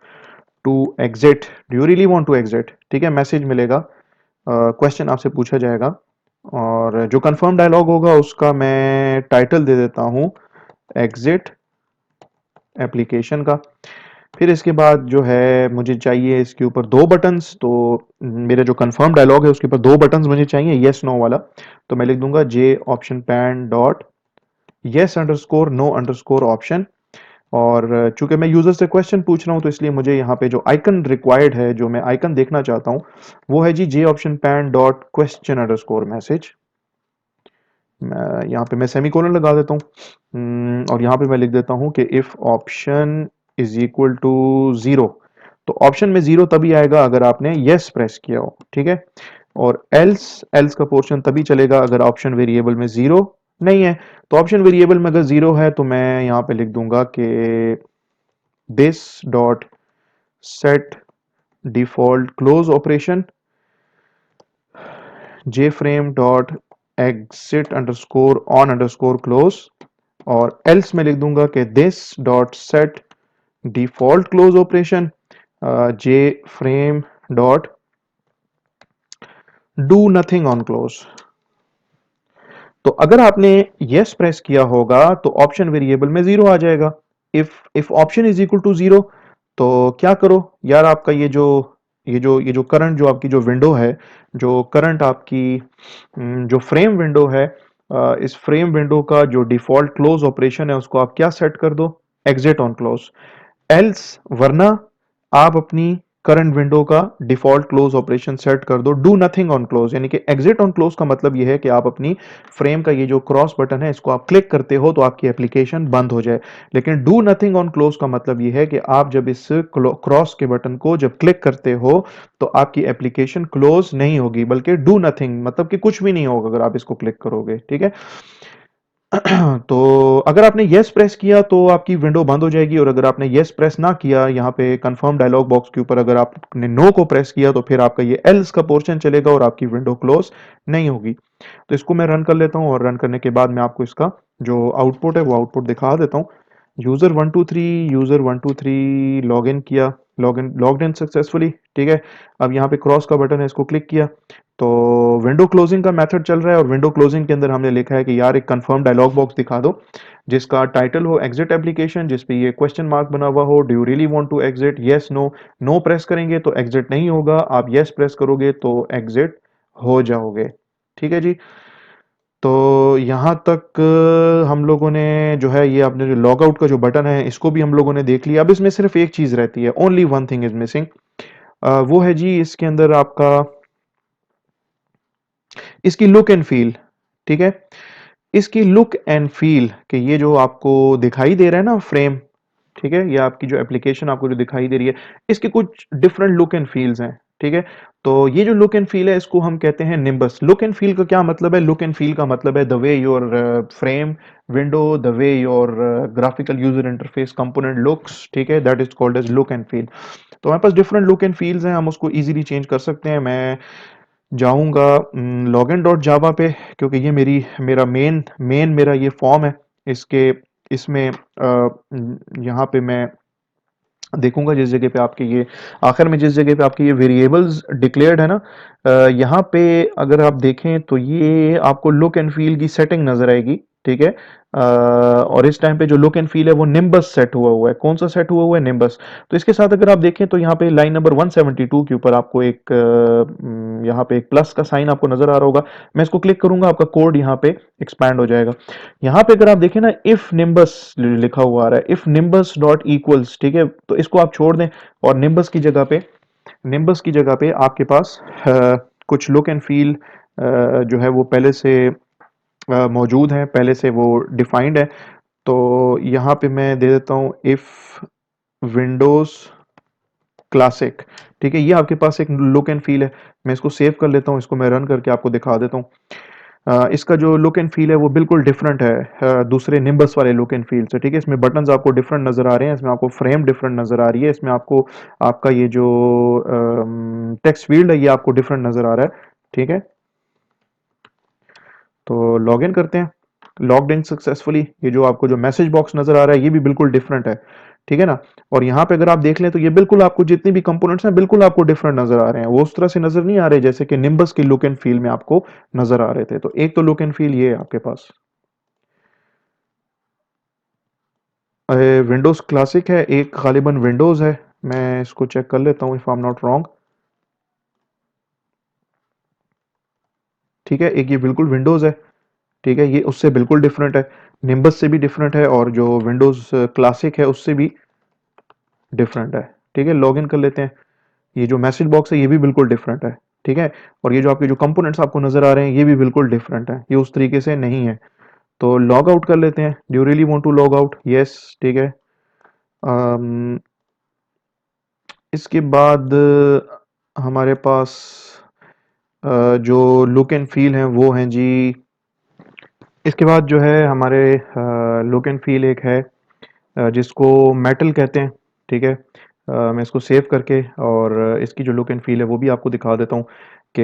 to exit, do you really want to exit, ठीक है, message मिलेगा, question आपसे पूछा जाएगा। और जो कंफर्म डायलॉग होगा उसका मैं टाइटल दे देता हूँ एग्जिट एप्लीकेशन का। फिर इसके बाद जो है मुझे चाहिए इसके ऊपर दो बटन्स, तो मेरा जो कंफर्म डायलॉग है उसके ऊपर दो बटन्स मुझे चाहिए, येस नो वाला। तो मैं लिख दूंगा J option pane dot yes underscore no underscore option. और चूंकि मैं यूजर से क्वेश्चन पूछ रहा हूं तो इसलिए मुझे यहाँ पे जो आइकन रिक्वायर्ड है, जो मैं आइकन देखना चाहता हूँ, वो है जी J option pane dot question underscore message. यहाँ पे मैं सेमीकोलन लगा देता हूँ, और यहाँ पे मैं लिख देता हूँ कि if option is equal to zero, तो ऑप्शन में जीरो तभी आएगा अगर आपने यस प्रेस किया हो, ठीक है। और एल्स, एल्स का पोर्शन तभी चलेगा अगर ऑप्शन वेरिएबल में जीरो नहीं है। तो ऑप्शन वेरिएबल में अगर जीरो है तो मैं यहाँ पे लिख दूंगा कि this dot set default close operation J frame dot exit underscore on underscore close. और एल्स में लिख दूंगा कि this dot set default close operation J frame dot do nothing on close. तो अगर आपने यस प्रेस किया होगा तो ऑप्शन वेरिएबल में जीरो आ जाएगा। If option is equal to zero, तो क्या करो यार, आपका ये जो करंट जो आपकी जो विंडो है, जो करंट आपकी जो फ्रेम विंडो है, इस फ्रेम विंडो का जो डिफॉल्ट क्लोज ऑपरेशन है उसको आप क्या सेट कर दो, एग्जिट ऑन क्लोज। एल्स, वरना आप अपनी करंट विंडो का डिफॉल्ट क्लोज ऑपरेशन सेट कर दो डू नथिंग ऑन क्लोज, यानी कि एग्जिट ऑन क्लोज का मतलब यह है कि आप अपनी फ्रेम का ये जो क्रॉस बटन है इसको आप क्लिक करते हो तो आपकी एप्लीकेशन बंद हो जाए। लेकिन डू नथिंग ऑन क्लोज का मतलब यह है कि आप जब इस क्रॉस के बटन को जब क्लिक करते हो तो आपकी एप्लीकेशन क्लोज नहीं होगी, बल्कि डू नथिंग मतलब कि कुछ भी नहीं होगा अगर आप इसको क्लिक करोगे, ठीक है। तो अगर आपने यस प्रेस किया तो आपकी विंडो बंद हो जाएगी, और अगर आपने यस प्रेस ना किया, यहाँ पे कंफर्म डायलॉग बॉक्स के ऊपर अगर आपने नो को प्रेस किया तो फिर आपका ये एल्स का पोर्शन चलेगा और आपकी विंडो क्लोज नहीं होगी। तो इसको मैं रन कर लेता हूँ, और रन करने के बाद मैं आपको इसका जो आउटपुट है वो आउटपुट दिखा देता हूँ। यूजर 123 लॉग इन किया, लॉग इन सक्सेसफुली, ठीक है। अब यहाँ पे क्रॉस का बटन है, इसको क्लिक किया तो विंडो क्लोजिंग का मेथड चल रहा है, और विंडो क्लोजिंग के अंदर हमने लिखा है कि यार एक कंफर्म डायलॉग बॉक्स दिखा दो जिसका टाइटल हो एग्जिट एप्लीकेशन, जिसपे ये क्वेश्चन मार्क बना हुआ हो, do you really want to exit, yes no. No press करेंगे तो एग्जिट नहीं होगा, आप यस प्रेस करोगे तो एग्जिट हो जाओगे, ठीक है जी। तो यहाँ तक हम लोगों ने जो है, ये आपने जो लॉग आउट का जो बटन है इसको भी हम लोगों ने देख लिया। अब इसमें सिर्फ एक चीज रहती है, only one thing is missing, वो है जी इसके अंदर आपका इसकी लुक एंड फील, ठीक है। इसकी लुक एंड फील कि ये जो आपको दिखाई दे रहा है ना फ्रेम, ठीक है, ये आपकी जो एप्लीकेशन आपको जो दिखाई दे रही है, इसके कुछ डिफरेंट लुक एंड फील्स हैं, ठीक है। तो ये जो लुक एंड फील है इसको हम कहते हैं निम्बस। लुक एंड फील का क्या मतलब है? लुक एंड फील का मतलब है the way your frame window, the way your graphical user interface component looks, ठीक है, that is called as look and feel. तो हमारे पास डिफरेंट लुक एंड फील्स हैं, हम उसको इजीली चेंज कर सकते हैं। मैं जाऊंगा लॉगिन डॉट जावा पे, क्योंकि ये मेरा मेरा ये फॉर्म है। इसके इसमें यहाँ पे मैं देखूंगा जिस जगह पे आपके ये आखिर में जिस जगह पे आपके ये वेरिएबल्स डिक्लेयर्ड है ना, यहाँ पे अगर आप देखें तो ये आपको लुक एंड फील की सेटिंग नजर आएगी, ठीक है। और इस टाइम पे जो लुक एंड फील है वो निम्बस सेट हुआ हुआ है। कौन सा सेट हुआ हुआ है? निम्बस। तो इसके साथ अगर आप देखें तो यहाँ पे लाइन नंबर 172 के ऊपर आपको एक यहाँ पे एक प्लस का साइन आपको नजर आ रहा होगा। मैं इसको क्लिक करूंगा, आपका कोड यहाँ पे एक्सपैंड हो जाएगा। यहाँ पे अगर आप देखें ना, इफ निम्बस लिखा हुआ आ रहा है, इफ निम्बस डॉट इक्वल्स, ठीक है, तो इसको आप छोड़ दें और निम्बस की जगह पे आपके पास कुछ लुक एंड फील जो है वो पहले से मौजूद हैं, पहले से वो डिफाइंड है। तो यहाँ पे मैं दे देता हूँ इफ़ विंडोज़ क्लासिक, ठीक है? ये आपके पास एक लुक एंड फ़ील है। मैं इसको सेव कर लेता हूँ, इसको मैं रन करके आपको दिखा देता हूँ। इसका जो लुक एंड फ़ील है वो बिल्कुल डिफरेंट है दूसरे निम्बस वाले लुक एंड फ़ील से, ठीक है? इसमें बटन्स आपको डिफरेंट नज़र आ रहे हैं, इसमें आपको फ्रेम डिफरेंट नज़र आ रही है, इसमें आपको आपका ये जो टेक्स्ट फ़ील्ड है ये आपको डिफरेंट नज़र आ रहा है, ठीक है? तो लॉगिन करते हैं, लॉग्ड इन सक्सेसफुली। ये जो आपको जो मैसेज बॉक्स नज़र आ रहा है ये भी बिल्कुल डिफरेंट है, ठीक है ना? और यहाँ पे अगर आप देख लें तो ये बिल्कुल आपको जितने भी कंपोनेंट्स हैं बिल्कुल आपको डिफरेंट नज़र आ रहे हैं। वो उस तरह से नज़र नहीं आ रहे जैसे कि निम्बस की लुक एंड फ़ील में आपको नज़र आ रहे थे। तो एक तो लुक एंड फ़ील ये है आपके पास। विंडोज़ क्लासिक है, एक ग़ालिबन विंडोज़ है। मैं इसको चेक कर लेता हूँ if I am not wrong, ठीक है? एक ये बिल्कुल विंडोज़ है, ठीक है? ये उससे बिल्कुल डिफरेंट है, निम्बस से भी डिफरेंट है और जो विंडोज़ क्लासिक है उससे भी डिफरेंट है, ठीक है? लॉगिन कर लेते हैं। ये जो मैसेज बॉक्स है ये भी बिल्कुल डिफरेंट है, ठीक है? और ये जो आपके जो कंपोनेंट्स आपको नज़र आ रहे हैं ये भी बिल्कुल डिफरेंट है, ये उस तरीके से नहीं है। तो लॉग आउट कर लेते हैं। Do you really want to log out? Yes, ठीक है। अम, इसके बाद हमारे पास जो लुक एंड फील हैं वो हैं जी। इसके बाद जो है हमारे लुक एंड फील एक है जिसको मेटल कहते हैं, ठीक है? मैं इसको सेव करके और इसकी जो लुक एंड फील है वो भी आपको दिखा देता हूँ कि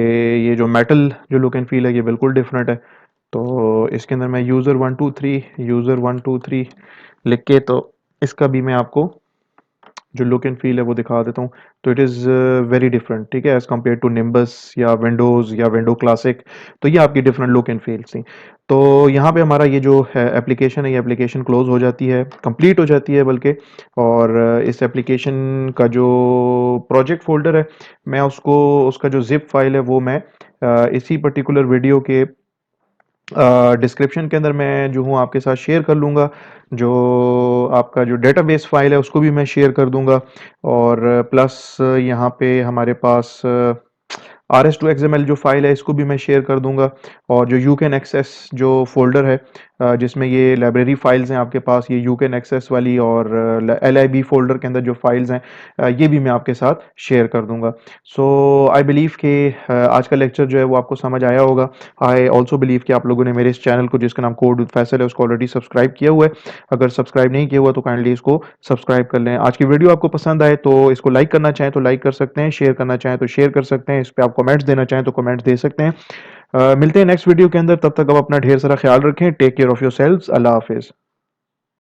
ये जो मेटल जो लुक एंड फील है ये बिल्कुल डिफरेंट है। तो इसके अंदर मैं यूज़र 123 लिख के तो इसका भी मैं आपको जो लुक एंड फील है वो दिखा देता हूँ। तो इट इज़ वेरी डिफरेंट, ठीक है? एज़ कम्पेयर टू निम्बस या विंडोज़ या विंडो क्लासिक। तो ये आपकी डिफरेंट लुक एंड फील्स थी। तो यहाँ पे हमारा ये जो है एप्लीकेशन है ये एप्लीकेशन क्लोज हो जाती है, कंप्लीट हो जाती है बल्कि। और इस एप्लीकेशन का जो प्रोजेक्ट फ़ोल्डर है मैं उसको उसका जो ज़िप फ़ाइल है वो मैं इसी पर्टिकुलर वीडियो के डिस्क्रिप्शन के अंदर मैं जो हूँ आपके साथ शेयर कर लूँगा। जो आपका जो डेटाबेस फ़ाइल है उसको भी मैं शेयर कर दूँगा। और प्लस यहाँ पे हमारे पास RS2XML जो फ़ाइल है इसको भी मैं शेयर कर दूँगा। और जो यू कैन एक्सेस जो फ़ोल्डर है जिसमें ये लाइब्रेरी फ़ाइल्स हैं आपके पास, ये यू कैन एक्सेस वाली और LIB फ़ोल्डर के अंदर जो फ़ाइल्स हैं ये भी मैं आपके साथ शेयर कर दूँगा। सो आई बिलीव कि आज का लेक्चर जो है वो आपको समझ आया होगा। आई ऑल्सो बिलीव कि आप लोगों ने मेरे इस चैनल को जिसका नाम कोड विद फैसल है उसको ऑलरेडी सब्सक्राइब किया हुआ है। अगर सब्सक्राइब नहीं किया हुआ तो काइंडली इसको सब्सक्राइब कर लें। आज की वीडियो आपको पसंद आए तो इसको लाइक करना चाहें तो लाइक कर सकते हैं, शेयर करना चाहें तो शेयर कर सकते हैं, इस पे आप कमेंट्स देना चाहें तो कमेंट्स दे सकते हैं। मिलते हैं नेक्स्ट वीडियो के अंदर, तब तक आप अपना ढेर सारा ख्याल रखें। Take care of yourselves. अल्लाह हाफ़िज़।